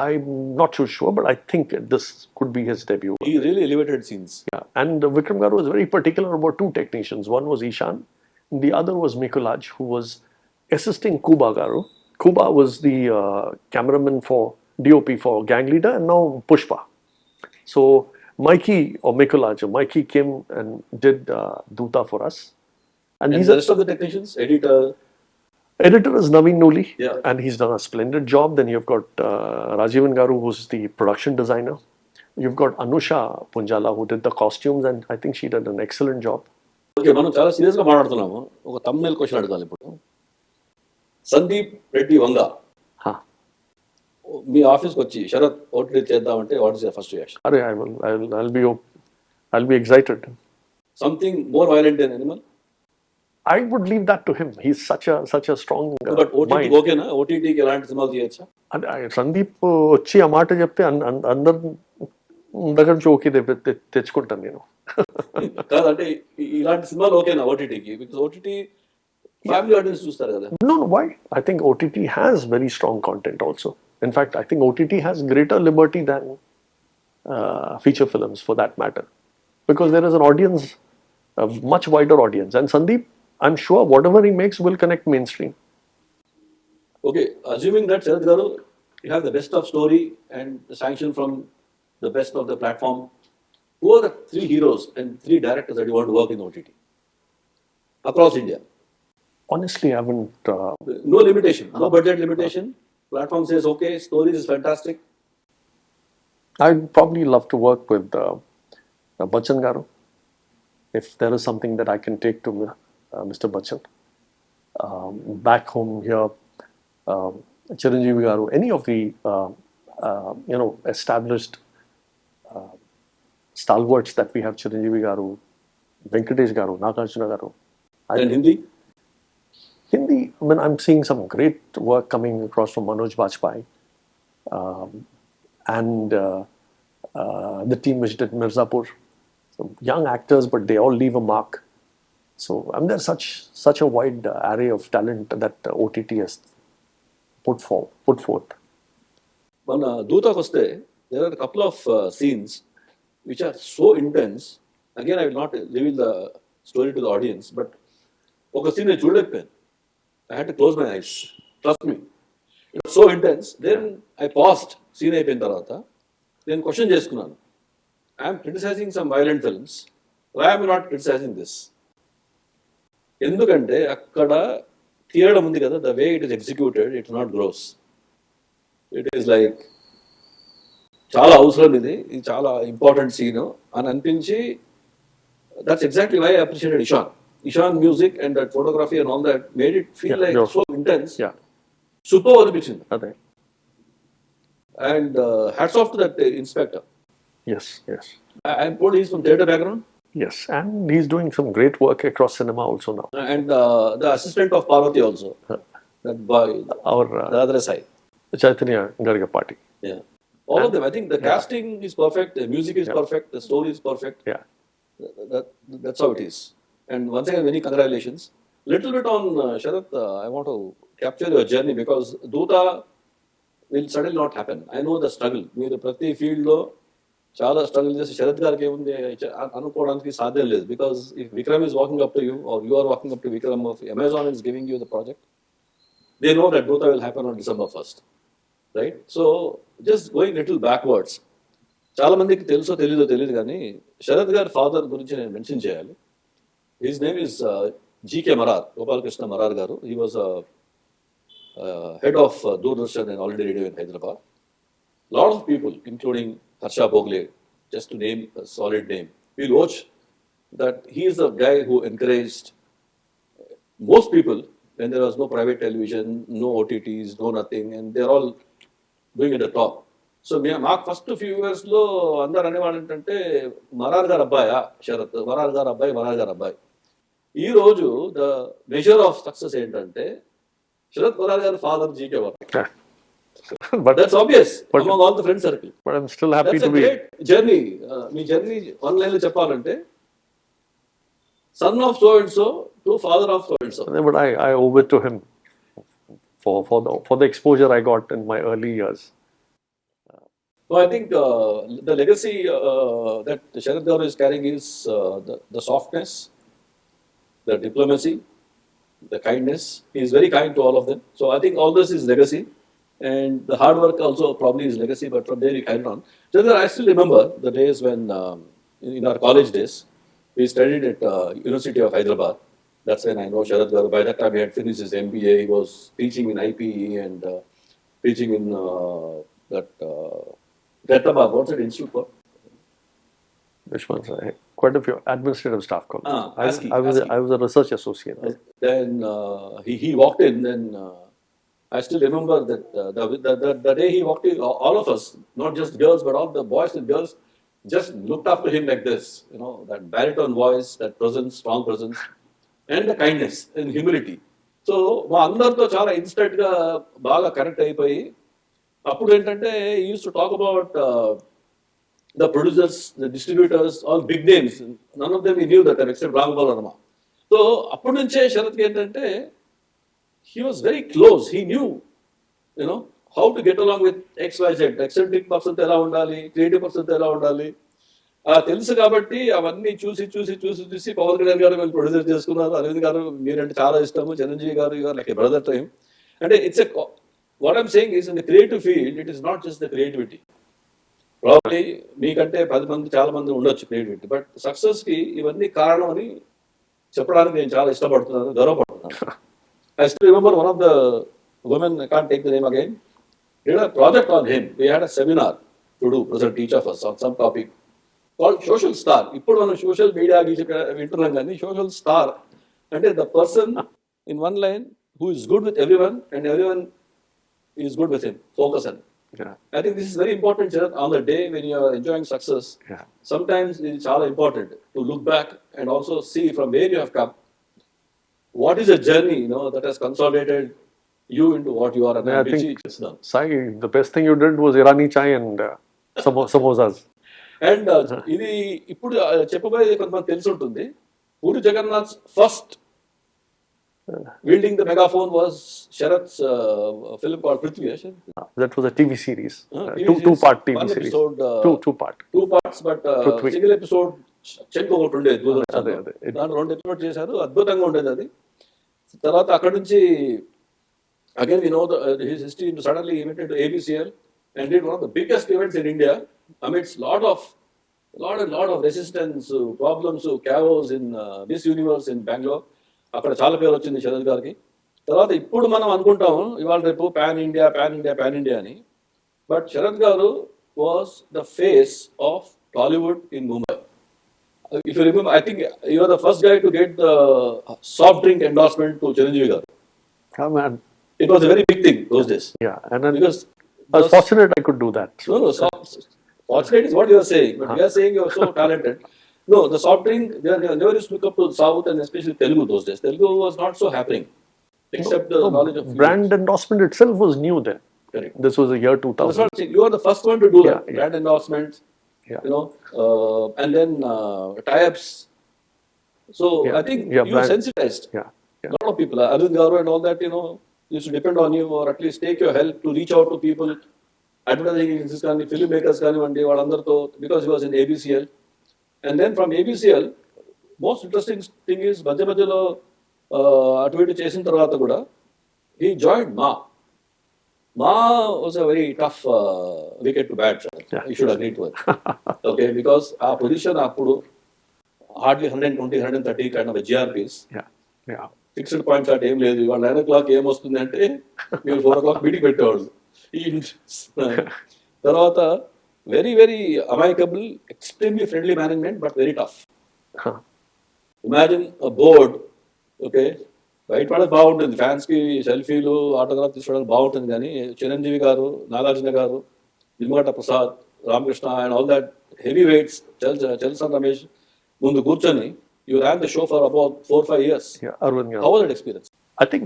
I'm not too sure, but I think this could be his debut. He really elevated scenes. Yeah, and Vikram Garu was very particular about 2 technicians. One was Ishan, the other was Mikulaj, who was assisting Kuba Garu. Kuba was the cameraman for DOP for Gang Leader, and now Pushpa. So Mikey or Mikulaj, Mikey came and did Dhootha for us. And the rest of the technicians, Editor is Naveen Noli, yeah, and he's done a splendid job. Then you've got Rajivan Garu, who's the production designer. You've got Anusha Punjala, who did the costumes, and I think she did an excellent job. Okay, మనం చాలా serious గా మాట్లాడుతున్నాము. ఒక thumbnail question అడగాలి ఇప్పుడు. సందీప్ రెడ్డి వంగ మీ ఆఫీస్కి వచ్చి Sarath OTT చేద్దామంటే what is your first reaction? Arey, I'll be excited. Something more violent than animal? I would leave that to him. He's such a strong But OTT mind. ఓకేనా? ఓటీటీకి ఎలాంటి సినిమాలు తీయచ్చా? సందీప్ వచ్చి ఆ మాట చెప్తే అందరు దగ్గర నుంచి ఓకే తెచ్చుకుంటాను నేను. కాదంటే ఇలాంటి సినిమాలు ఓకేనా ఓటీటీకి? బికాజ్ ఓటీటీ ఫ్యామిలీ ఆడియన్స్ చూస్తారు కదా. No, why? I think OTT has very strong content also. In fact, I think OTT has greater liberty than feature films for that matter, because there is an audience, a much wider audience, and Sandeep, I'm sure whatever he makes will connect mainstream. Okay, assuming that Sharrath Garu, you have the best of story and the sanction from the best of the platform, who are the 3 heroes and 3 directors that you want to work in OTT across India? Honestly, I haven't. No limitation, no budget limitation. Platform says okay, stories is fantastic. I'd probably love to work with Bachchan Garu. If there is something that I can take to Mr. Bachchan. Back home here, Chiranjeevi Garu, any of the established stalwarts that we have, Chiranjeevi Garu, Venkatesh Garu, Naga Chaitanya Garu. And Hindi? Hindi, I mean, I'm seeing some great work coming across from Manoj Bajpayee and the team which did Mirzapur. So young actors, but they all leave a mark. So there's such a wide array of talent that OTT has put forth. When Dhootha vaste, there are a couple of scenes which are so intense. Again, I will not reveal the story to the audience, but ఒక scene నేను చూడలేకపోయాను. I had to close my eyes. Trust me. So intense. Then I passed scene అయిపోయిన తర్వాత నేను question చేసుకున్నాను, I'm criticizing some violent films, why I'm not criticizing this. ఎందుకంటే అక్కడ తీయడం ఉంది కదా, the way it is executed, it's not gross. It is like చాలా అవసరం, ఇది చాలా ఇంపార్టెంట్ సీన్ అని అనిపించి, that's exactly why I appreciated Ishan music and that photography and all that made it feel like so intense. Super అనిపించింది. అదే. And hats off to that inspector. Yes. I'm told he's from theatre background. Yes, and he's doing some great work across cinema also now. And the assistant of Parvati also. That boy, Our the other side. Chaitanya Gargapati. Yeah. All of them. I think the casting is perfect, the music is perfect, the story is perfect. Yeah. That's how it is. And once again, many congratulations. Little bit on Sharrath, I want to capture your journey because Dhootha will suddenly not happen. I know the struggle. మీరు ప్రతి ఫీల్డ్లో చాలా struggle చేసి శరత్ గారికి ఏముంది అనుకోవడానికి సాధ్యం లేదు. Because if Vikram is walking up to you are you are walking up to Vikram, of Amazon is giving you the project, they know that Dhootha will happen on December 1st, right? So just going little backwards, చాలా మందికి తెలుసో తెలియదు కానీ శరత్ గారి father గురించి నేను mention చేయాలి. His name is GK Marar, Gopalakrishna Marar గారు. He was head of Doordarshan and All India Radio in Hyderabad. Lot of people, including Harsha Bogle, just to name a solid name, will watch that he is the guy who encouraged most people when there was no private television, no OTTs, no nothing, and they're all doing at the top. So మాకు first few ఇయర్స్లో అందరు అనేవాళ్ళు ఏంటంటే మరార్ గారు అబ్బాయా శరత్, మరార్ గారు అబ్బాయి. ఈరోజు ద మెజర్ ఆఫ్ సక్సెస్ ఏంటంటే శరత్ మరార్ గారి father GK Marar. But that's obvious among all the friend circle. But I'm still happy that's to be. Great journey. Me journey one line లో చెప్పాలంటే son of so and so to father of so and so. But I owe it to him for the exposure I got in my early years. So I think the legacy that Sharrath Garu is carrying is the softness, the diplomacy, the kindness. He is very kind to all of them. So I think all this is legacy. And the hard work also probably is legacy, but from there he carried on. Just I still remember the days when, in our college days, we studied at University of Hyderabad. That's when I know Sharrath Garu. By that time he had finished his MBA. He was teaching in IPE and teaching in Hyderabad. What's that institute called? Which one's quite a few administrative staff colleges. I was a research associate. Then he walked in. Then I still remember that the day he walked in, all of us, not just girls, but all the boys and girls, just looked up to him like this. You know, that baritone voice, that presence, strong presence, and the kindness and humility. So మా అందరితో చాలా ఇన్స్టెంట్గా బాగా connect అయిపోయి, అప్పుడు ఏంటంటే use to talk about the producers, the distributors, all big names. None of them he knew that except Ramgopal Varma. So అప్పటి నుంచే శరత్కి ఏంటంటే he was very close. He knew, how to get along with XYZ. Eccentric person ఎలా ఉండాలి, creative person ఎలా ఉండాలి తెలుసు. కాబట్టి అవన్నీ చూసి పవన్ కళ్యాణ్ గారు వీళ్ళు ప్రొడ్యూసర్ చేసుకున్నారు. అరవింద్ గారు మీరంటే చాలా ఇష్టము, చిరంజీవి గారు like a brother to him. అంటే it's what I'm saying is in the creative field it is not just the creativity. Probably మీకంటే 10 మంది చాలా మంది ఉండొచ్చు క్రియేటివిటీ, బట్ సక్సెస్ కి ఇవన్నీ కారణం అని చెప్పడానికి నేను చాలా ఇష్టపడుతున్నాను, గర్వపడుతున్నాను. I still remember one of the women, I can't take the name again, did a project on him. We had a seminar to do, present each of us on some topic called social star. ఇప్పుడు మనం social media వింటున్నాం కానీ social star అంటే the person in one line who is good with everyone and everyone is good with him. Focus on it. Yeah. I think this is very important, Sharrath, on the day when you are enjoying success. Yeah. Sometimes it is చాలా important to look back and also see from where you have come. What is a journey, that has consolidated you into what you are? And I think, Sai, the best thing you did was Irani chai and samosas. And ఇది ఇప్పుడు చెప్పబోయేది కొంతమంది తెలిసి ఉంటుంది. Puri Jagannadh first wielding the megaphone was Sharath's film called Prithvi. That was a TV series. Two-part TV series. Two parts, but single episode check ఒకటి ఉండేది. దాంట్లో 2 episode చేశారు, అద్భుతంగా ఉండేది అది. తర్వాత అక్కడ నుంచి Again, we know his history. Suddenly, he went into ABCL and did one of the biggest events in India amidst lot of resistance, problems, chaos in this universe in Bangalore. అక్కడ చాలా పేరు వచ్చింది శరత్ గారికి. తర్వాత ఇప్పుడు మనం అనుకుంటాం ఇవాళ రేపు పాన్ ఇండియా అని. బట్ శరత్ గారు was the face of Tollywood in Mumbai. If you remember, I think you are the first guy to get the soft drink endorsement to Chiranjeevi garu. Come on. It was a very big thing those days. Yeah, and then Because I was fortunate I could do that. no, fortunate is what you are saying, but we are saying you are so talented. No, the soft drink, they never used to look up to the South and especially Telugu those days. Telugu was not so happening, except the knowledge of Brand endorsement itself was new then. Correct. This was the year That's 2000. what I'm saying. You are the first one to do that. Yeah. Brand endorsements, Yeah. you know, and then tie-ups. So Yeah. I think Yeah, you brand. sensitized. Yeah. A lot of people, Arvind Garu and all that, you know, used to depend on you or at least take your help to reach out to people, advertising agencies, filmmakers, because he was in ABCL. And then from ABCL, most interesting thing is, Bajjalo అటు ఇటు చేసిన తర్వాత కూడా he joined Ma. Ma was a very tough wicket to bat. Yeah. You should agree to it. Okay, because our position అప్పుడు hardly 120, 130 kind of a GRPs. Yeah. Yeah. Fixed points అటు ఏం లేదు. ఇవాళ 9 o'clock ఏమొస్తుంది అంటే మీరు 4 o'clock meeting పెట్టేవాళ్ళు. తర్వాత very very amicable, extremely friendly management, but very tough. Huh. Imagine board, okay, బయట పడేది బాగుంటుంది, ఫ్యాన్స్ కి సెల్ఫీలు ఆటోగ్రాఫ్ తీసుకోవడానికి బాగుంటుంది, కానీ చిరంజీవి గారు, నాగార్జున గారు, Nimmagadda Prasad, Ramakrishna and all that heavy weights, Chalasani Ramesh ముందు కూర్చొని you ran the show for about 4-5 years. Yeah, Arvind Garu. How was that experience? I think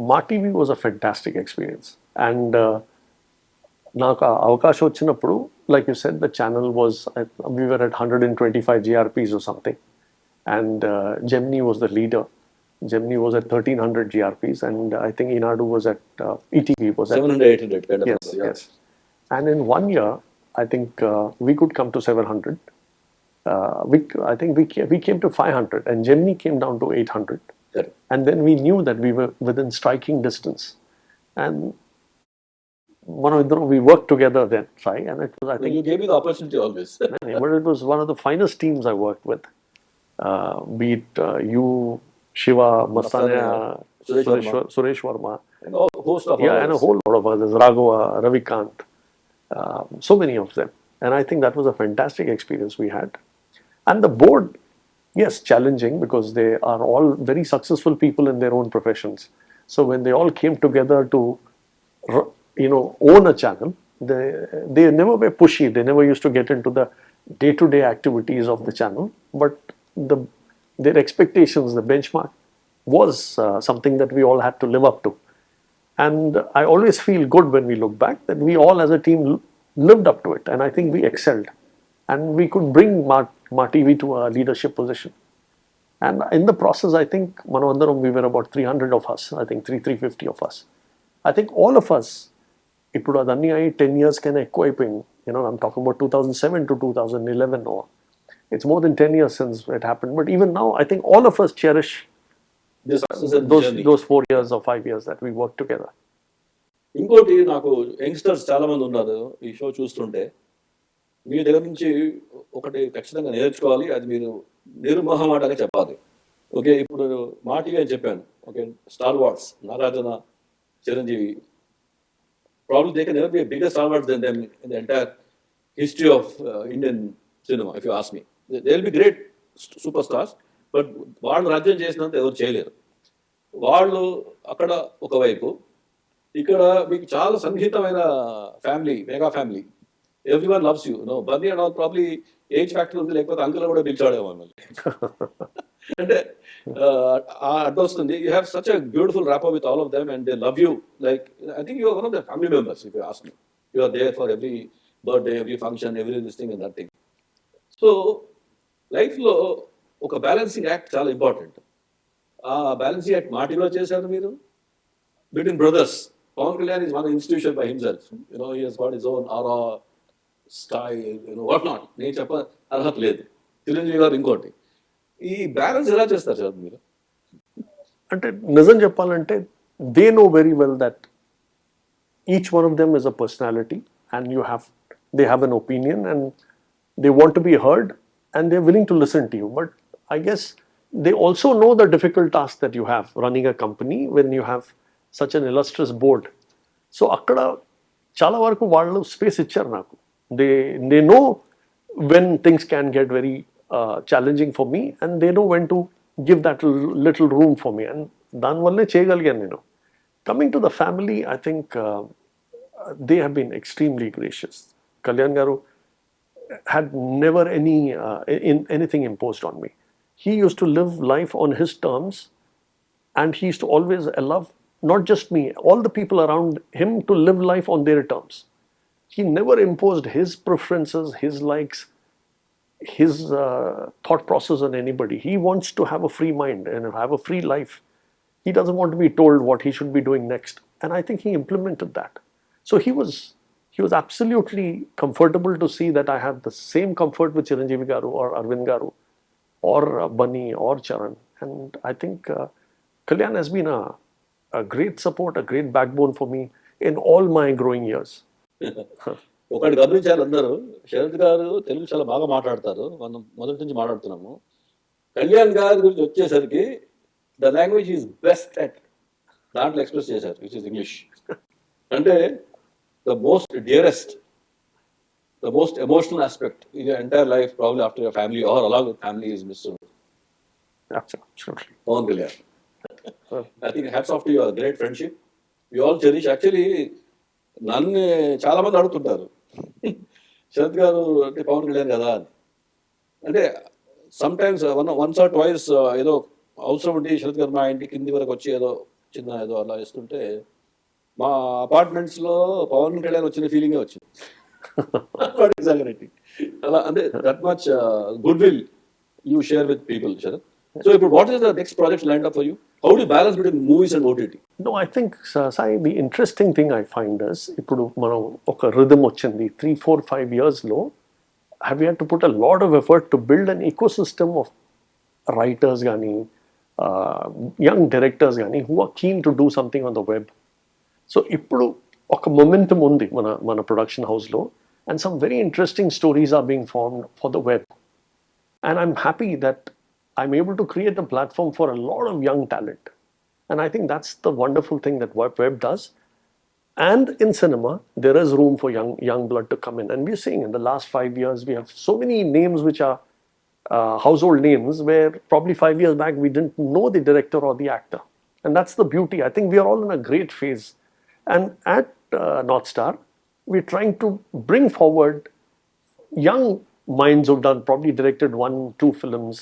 Ma TV was a fantastic experience. And నాకు అవకాశం వచ్చినప్పుడు, like you said, the channel was, we were at 125 GRPs or something. And Gemini was the leader. Gemini was at 1300 GRPs. And I think Inadu was at, ETV was at 700-800 kind of. Yes, yes. And in 1 year, I think we could come to 700. I think we came to 500, and Gemini came down to 800. Correct. And then we knew that we were within striking distance. And we worked together then, right? And it was, I think, You gave me the opportunity always. but it was one of the finest teams I worked with. Be it you, Shiva, Mastania, Suresh Verma. And a host of Yeah, and a whole lot of others, Raghava, Ravikant, so many of them. And I think that was a fantastic experience we had. And the board, yes, challenging, because they are all very successful people in their own professions. So when they all came together to, own a channel, they never were pushy. They never used to get into the day-to-day activities of the channel. But their expectations, the benchmark, was something that we all had to live up to. And I always feel good when we look back that we all as a team lived up to it, and I think we excelled, and we could bring Ma TV to a leadership position. And in the process, I think we were about 300 of us. I think 350 of us. I think all of us, ippudu adanni 10 years kena ekku ayipoyindi. I'm talking about 2007 to 2011, or it's more than 10 years since it happened. But even now, I think all of us cherish This those 4 years or 5 years that we worked together. ఇంకోటి, నాకు youngsters చాలా మంది ఉన్నారు ఈ show చూస్తుంటే. మీ దగ్గర నుంచి ఒకటి ఖచ్చితంగా నేర్చుకోవాలి, అది మీరు నిర్మోహమాటంగా చెప్పాలి. ఓకే, ఇప్పుడు మా టీవీ అని చెప్పాను. Okay, star wars, Nagarjuna, Chiranjeevi, probably they can never be bigger star wars than them in the entire history of Indian cinema, if you ask me. They will be great super stars, but వాళ్ళు రాజ్యం చేసినంత ఎవరు చేయలేరు. వాళ్ళు అక్కడ ఒకవైపు, ఇక్కడ మీకు చాలా సన్నిహితమైన family, mega family, everyone loves you. Bunny and all probably age factor ఉంది, లేకపోతే అంకుల్ కూడా పిలిచాడేమో మళ్ళీ. అంటే అడ్డొస్తుంది. You have such a beautiful rapport with all of them and they love you. Like I think you are one of the family members. If you ask me, you are there for every birthday, every function, every this thing and that thing. So లైఫ్లో ఒక balancing act చాలా important. ఆ balancing act మాటిలో చేశారు మీరు between brothers. Pawan Kalyan is one institution by himself. He has got his own aura, sky, what not. నేను చెప్ప అర్హత లేదు. చిరంజీవి గారు ఇంకోటి. ఈ బ్యాలెన్స్ ఎలా చేస్తారు సార్ మీరు? అంటే నిజం చెప్పాలంటే they know very well that each one of them is a personality, and they have an opinion, and they want to be heard, and they're willing to listen to you. But I guess they also know the difficult task that you have running a company when you have such an illustrious board. So అక్కడ చాలా వరకు వాళ్ళు space ఇచ్చారు నాకు. They know when things can get very challenging for me, and they know when to give that little room for me, and దానివల్లనే చేయగలిగాను నేను. Coming to the family, I think they have been extremely gracious. Kalyan garu had never anything imposed on me. He used to live life on his terms, and he used to always allow not just me, all the people around him to live life on their terms. He never imposed his preferences, his likes, his thought process on anybody. He wants to have a free mind and have a free life. He doesn't want to be told what he should be doing next, and I think he implemented that. So he was absolutely comfortable to see that I have the same comfort with Chiranjeevi garu or Arvind garu or Bunny or Charan, and I think Kalyan has been a great support, a great backbone for me in all my growing years. ఒకటి గమనించాలి అందరూ, శరత్ గారు తెలుగు చాలా బాగా మాట్లాడతారు, మనం మొదటి నుంచి మాట్లాడుతున్నాము. కళ్యాణ్ గారి గురించి వచ్చేసరికి the language is best at దాంట్లో ఎక్స్ప్రెస్ చేశారు, విచ్ ఇస్ ఇంగ్లీష్. అంటే the most dearest, the most emotional aspect in your entire life, probably after your family or along with family, is mister Pawan Kalyan. I think hats off to your great friendship. We all cherish. Actually, నన్ను చాలా మంది అడుగుతుంటారు, శరత్ గారు అంటే పవన్ కళ్యాణ్ కదా అని. అంటే some times once or twice ఏదో అవసరం ఉండి శరత్ గారు మా ఇంటి కింది వరకు వచ్చి ఏదో చిన్న ఏదో అలా ఇస్తుంటే మా అపార్ట్మెంట్స్లో పవన్ కళ్యాణ్ వచ్చిన ఫీలింగే వచ్చింది. అలా అంటే that much good will you share with people, Sharath. So, what is the next project lined up for you? How do you balance between movies and OTT? No, I think, Sai, the interesting thing I find is, ఇప్పుడు మనం ఒక rhythm వచ్చింది 3, 4, 5 years లో, have you had to put a lot of effort to build an ecosystem of writers గానీ, young directors గానీ, who are keen to do something on the web. So, ఇప్పుడు ఒక momentum ఉంది మన production house లో, and some very interesting stories are being formed for the web. And I'm happy that I'm able to create a platform for a lot of young talent. And I think that's the wonderful thing that web does. And in cinema, there is room for young blood to come in. And we're seeing in the last 5 years, we have so many names which are household names, where probably 5 years back, we didn't know the director or the actor. And that's the beauty. I think we are all in a great phase. And at North Star, we're trying to bring forward young minds who've done, probably directed 1, 2 films,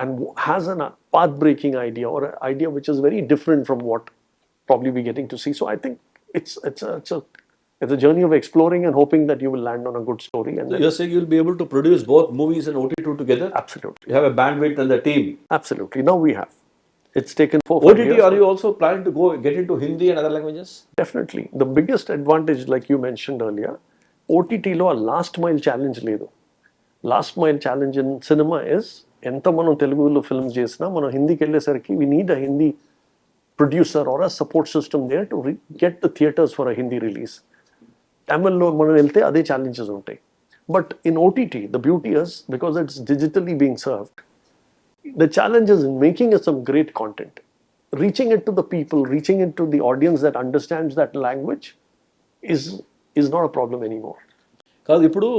and has a path-breaking idea or an idea which is very different from what probably we're getting to see. So I think it's a journey of exploring and hoping that you will land on a good story. And so you're saying you'll be able to produce both movies and OTT together? Absolutely. You have a bandwidth and a team? Absolutely. Now we have. It's taken 4 OTT, years. Are you also planning to get into Hindi and other languages? Definitely. The biggest advantage, like you mentioned earlier, OTT lo a last mile challenge ledu. Last mile challenge in cinema is, ఎంత మనం తెలుగులో films చేసినా మనం హిందీకి వెళ్ళేసరికి we need a Hindi producer or a support system there to get the theatres for a Hindi release. తమిళ్లో మనం వెళ్తే అదే ఛాలెంజెస్ ఉంటాయి. But in OTT the beauty is, because it's digitally being served, the challenge is in making some great content, reaching it to the people, reaching it to the audience that understands that language is not a problem anymore. కాదు, ఇప్పుడు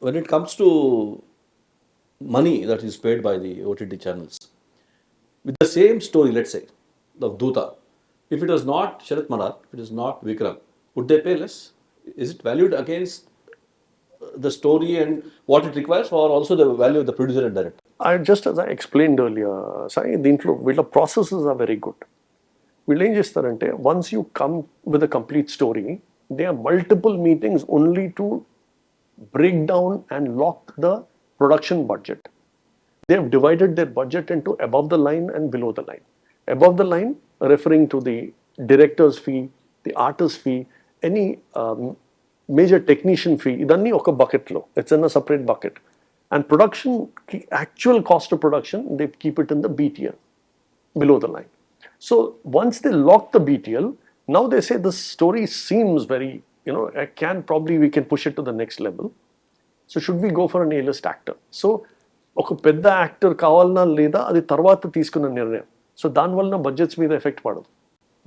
when it comes to money that is paid by the OTT channels, with the same story, let's say, of Dhootha, if it was not Sharrath Marar, if it is not Vikram, would they pay less? Is it valued against the story and what it requires, or also the value of the producer and director? Just as I explained earlier, Sai, దీంట్లో వీళ్ళ processes are very good. వీళ్ళు ఏం చేస్తారంటే, once you come with a complete story, there are multiple meetings only to break down and lock the production budget. They have divided their budget into above the line and below the line. Above the line, referring to the director's fee, the artist's fee, any major technician fee, idanni oka bucket lo. It's in a separate bucket. And production, actual cost of production, they keep it in the B tier, below the line. So once they lock the BTL, now they say this story seems very, we can push it to the next level. So should we go for an A-list actor? So ఒక పెద్ద actor కావాలన్నా లేదా అది తర్వాత తీసుకున్న నిర్ణయం. So దానివల్ల budgets మీద ఎఫెక్ట్ పడదు.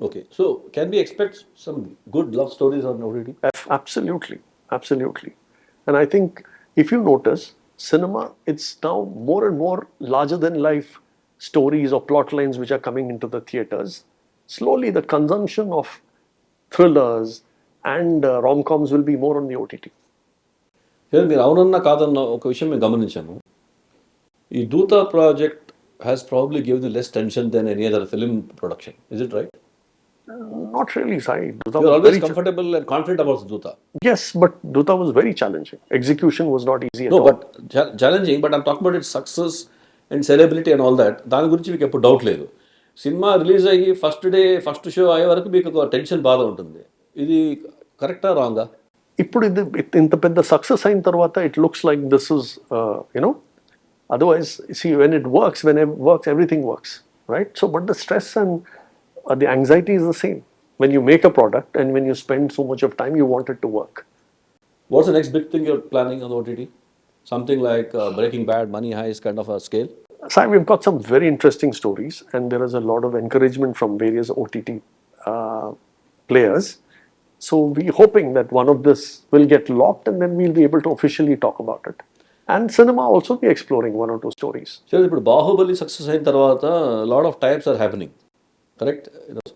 Okay, so can we expect some good love stories on OTT? Absolutely, absolutely. And I think if you notice, cinema, it's now more and more larger than life stories or plot lines which are coming into the theaters. Slowly, the consumption of thrillers and rom-coms will be more on the OTT. మీరు అవునన్నా కాదన్న ఒక విషయం మేము గమనించాను. ఈ Dhootha project has probably given less tension than any other film production. Is it right? Not really, Sai. Dhootha You are was always very comfortable and confident about Dhootha. Yes, but Dhootha was very challenging. Execution was not easy at No, all. but challenging, but I'm talking about its success and celebrity and all that. దాని గురించి మీకు ఎప్పుడు doubt లేదు. Cinema release అయ్యి first show అయ్యే వరకు మీకు ఒక టెన్షన్ బాధ ఉంటుంది. ఇది కరెక్టా రాంగా? ఇప్పుడు ఇది ఇంత పెద్ద సక్సెస్ అయిన తర్వాత it looks like this is otherwise see when it works everything works, right? So but the stress and the anxiety is the same when you make a product and when you spend so much of time you want it to work. What's the next big thing you're planning on OTT? Something like Breaking Bad, Money Heist kind of a scale? So we've got some very interesting stories and there is a lot of encouragement from various OTT players. So we're hoping that one of this will get locked and then we'll be able to officially talk about it. And cinema also be exploring one or two stories. So ఇప్పుడు Baahubali success అయిన తర్వాత lot of types are happening. Correct?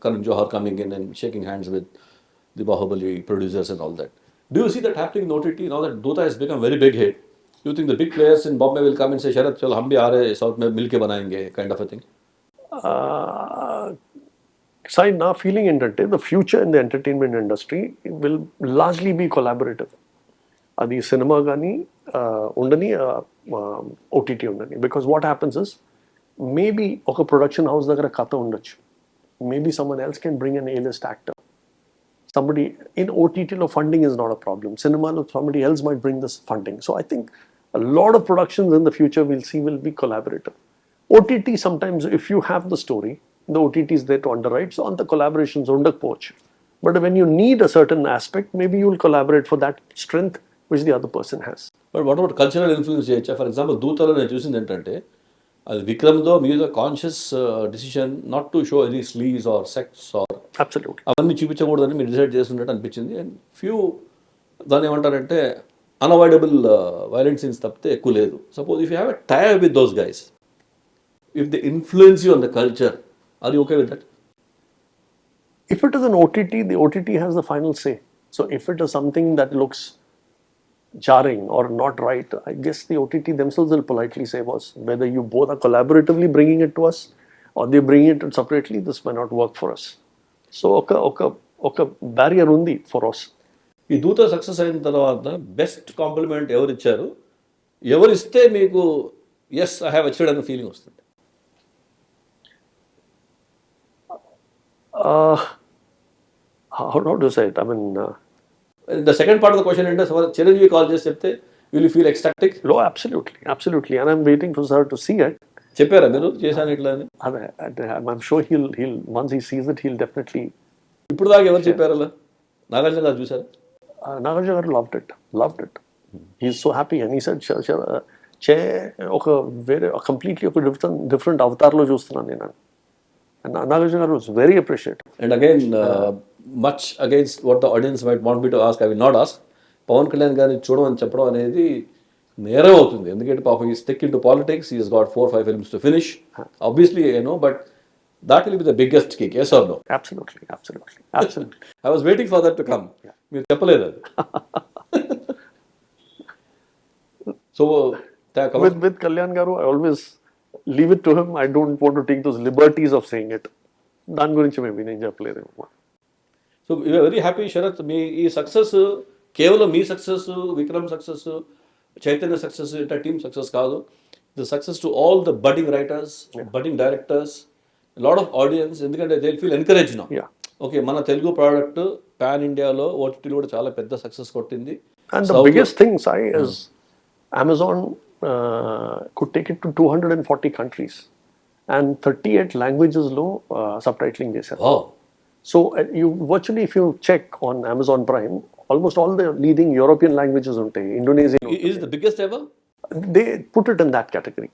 Karan Johar coming in and shaking hands with the Bahubali producers and all that. Do you see that happening in OTT now that Dhootha has become very big hit? Do you think the big players in Bombay will come and say, Sharrath, chalo, hum bhi aa rahe South mein milke banayenge, kind of a thing? Sai, na feeling the future in the entertainment industry will largely be collaborative. Adi cinema gani undani, OTT undani. Because what happens is, maybe oka production house dagara katha undachu. Maybe someone else can bring an A-list actor. Somebody in OTT, funding is not a problem. Cinema, somebody else might bring this funding. So I think a lot of productions in the future we'll see will be collaborative. OTT, sometimes if you have the story, the OTT is there to underwrite. So on the collaborations, poach. But when you need a certain aspect, maybe you'll collaborate for that strength which the other person has. But what about cultural influence? For example, Dhootha నేను చూసింది ఏంటంటే అది విక్రమ్తో మీద conscious decision not to show any sleeves or sex or Absolutely. అవన్నీ చూపించకూడదని మీరు decide చేస్తున్నట్టు అనిపించింది. అండ్ ఫ్యూ దాన్ని ఏమంటారంటే అన్అవాయిడబుల్ వైలెంట్ సీన్స్ తప్పితే ఎక్కువ లేదు. Suppose if you have a tyre with those guys, if they influence you on the culture, are you okay with that? If it is an OTT, the OTT has the final say. So if it is something that looks jarring or not right, I guess the OTT themselves will politely say, boss, whether you both are collaboratively bringing it to us or they're bringing it separately, this may not work for us. So oka barrier undi for us. ఈ దూత success అయిన తర్వాత best compliment ఎవరు ఇచ్చారు, ఎవరు ఇస్తే మీకు yes I have achieved అనే ఫీలింగ్ వస్తుంది? How to say it? I mean, the second part of the question అంటే చిరంజీవి కాల్ చేసి చెప్తే will you feel ecstatic? no, absolutely. And I'm waiting for sir to see it. చెప్పారా మీరు చేశాను ఇట్లా అని? I'm sure he'll once he sees it, he'll definitely. ఇప్పుడు దాకా ఎవరు చెప్పారు అలా? నాగార్జున గారు చూసారా? Nagarjuna garu loved it. He's so happy and he said, Che, completely different avatar lo చూస్తున్నాను నేను. And Nagarjuna garu was very appreciative. And again, much against what the audience might want me to ask, I will not ask. Pawan Kalyan గారిని చూడమని చెప్పడం అనేది నేరం అవుతుంది. ఎందుకంటే పాపం ఈ stick in to politics, he has got 4-5 films to finish. Obviously, but that will be the biggest kick, yes or no? Absolutely. I was waiting for that to come. మీరు చెప్పలేదు అది. So, with Kalyan garu, I always leave it to him. I don't want to take those liberties of saying it. దాని గురించి maybe నేను చెప్పలేదు. So you very happy Sarath, మీ ఈ success కేవలం మీ success, Vikram success, Chaitanya success, entire team success కాదు. The success to all the budding writers, budding directors, lot of audience. ఎందుకంటే they feel encourage now. Okay, మన తెలుగు ప్రోడక్ట్ పాన్ ఇండియాలో ఓటీటీలో కూడా చాలా పెద్ద సక్సెస్ కొట్టింది. And the biggest thing, Sai, is Amazon could take it to 240 countries. and 38 languagesలో subtitling చేశారు. Wow. So you virtually, if you check on Amazon Prime, almost all the leading European languages ఉంటాయి, Indonesian Is the biggest ever? they put it in that category.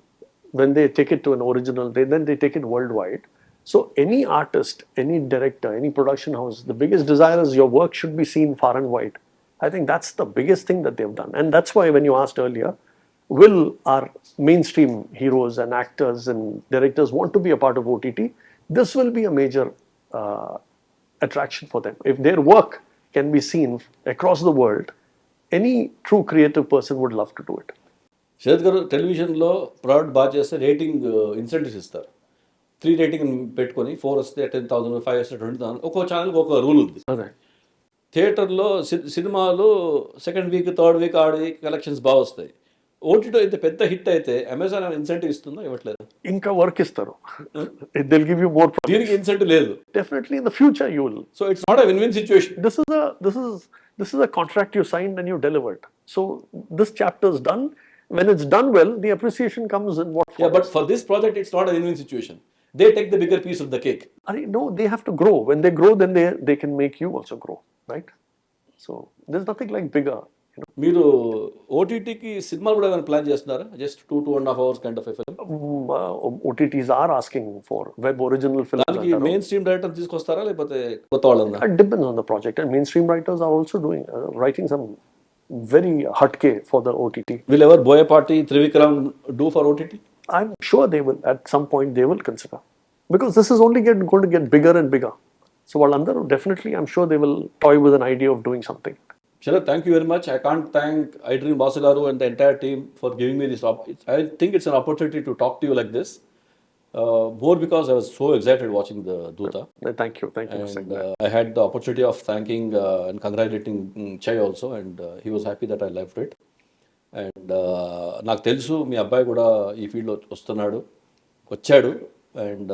When they take it to an original, then they take it worldwide. So any artist, any director, any production house, the biggest desire is your work should be seen far and wide. I think that's the biggest thing that they've done. And that's why when you asked earlier, will our mainstream heroes and actors and directors want to be a part of OTT? This will be a major attraction for them. If their work can be seen across the world, any true creative person would love to do it. Sarath గారు, టెలివిజన్లో product బాగా చేస్తే rating incentives ఇస్తారు. 3 rating పెట్టుకొని 4 వస్తే 10,000, 5 వస్తే 20,000. ఒక్కో ఛానల్కి ఒక రూల్ ఉంది. థియేటర్లో సినిమాలు సెకండ్ వీక్, థర్డ్ వీక్ ఆడి కలెక్షన్స్ బాగా వస్తాయి. ఓటీటీ అయితే పెద్ద హిట్ అయితే అమెజాన్ ఇన్సెంటివ్ ఇస్తుందో ఇవ్వట్లేదు? ఇంకా వర్క్ ఇస్తారు. They'll give you more. దీనికి ఇన్సెంటివ్ లేదు. Definitely in the future you will. So it's not a win-win situation. This is a contract you signed and you delivered. So this chapter is done. When it's done well, the appreciation comes in what follows. Yeah, but for this project, it's not a win-win situation. They take the bigger piece of the cake. No, they have to grow. When they grow, then they can make you also grow, right? So there's nothing like bigger. మీరు ఓటీటీకి సినిమాలు కూడా ఏమైనా plan చేస్తున్నారా? Just 2.5 hours kind of a film. OTTs are asking for web original films. దానికి main stream director తీసుకొస్తారా లేకపోతే కొత్త వాళ్ళన్నా? It depends on the project. And mainstream writers are also writing some very hatke for the OTT. Will ever Boyapati, Trivikram do for OTT? I'm sure they will. At some point, they will consider, because this is only going to get bigger and bigger. So, Valandaru, definitely, I'm sure they will toy with an idea of doing something. Sharrath, thank you very much. I can't thank iDream Vasagaru and the entire team for giving me this. I think it's an opportunity to talk to you like this. More because I was so excited watching the Dhootha. Thank you for saying that. I had the opportunity of thanking and congratulating Chai also, and he was happy that I left it. And నాకు తెలుసు మీ అబ్బాయి కూడా ఈ ఫీల్డ్లో వచ్చాడు. And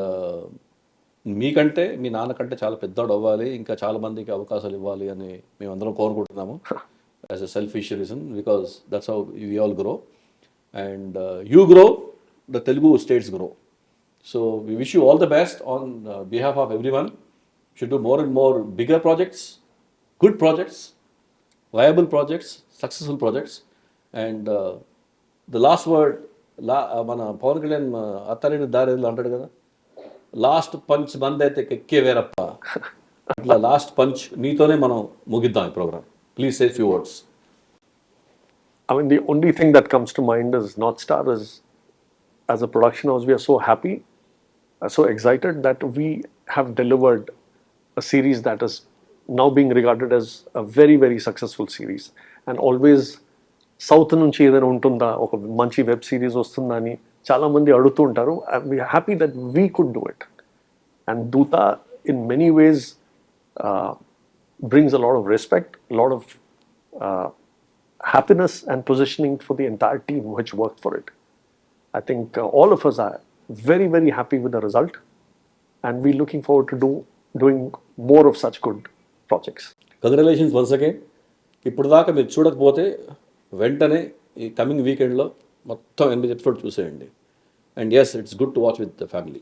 మీకంటే మీ నాన్నకంటే చాలా పెద్దోడు అవ్వాలి, ఇంకా చాలా మందికి అవకాశాలు ఇవ్వాలి అని మేమందరం కోరుకుంటున్నాము. As a selfish reason, because that's how we all grow. And you grow, the Telugu states grow. So we wish you all the best on behalf of everyone. You should do more and more bigger projects, good projects, viable projects, successful projects. And the last word, mana Pawan Kalyan attalini daarelu antaru kada, last punch bandayte kekke verappa. Atla last punch neetone manam mugiddam ee program. Please say a few words. I mean, the only thing that comes to mind is North Star is, as a production house, we are so happy, so excited that we have delivered a series that is now being regarded as a very, very successful series. And always, South నుంచి ఏదైనా ఉంటుందా, ఒక మంచి web series వస్తుందా అని చాలా మంది అడుగుతూ ఉంటారు. We are happy that we could do it. And Dhootha, in many ways, brings a lot of respect, a lot of happiness and positioning for the entire team which worked for it. I think all of us are very, very happy with the result, and we're looking forward to doing more of such good projects. Congratulations once again. ఇప్పుడు దాకా మీరు చూడకపోతే వెంటనే ఈ coming వీకెండ్లో మొత్తం 8 episode చూసేయండి. And yes, it's good to watch with the family.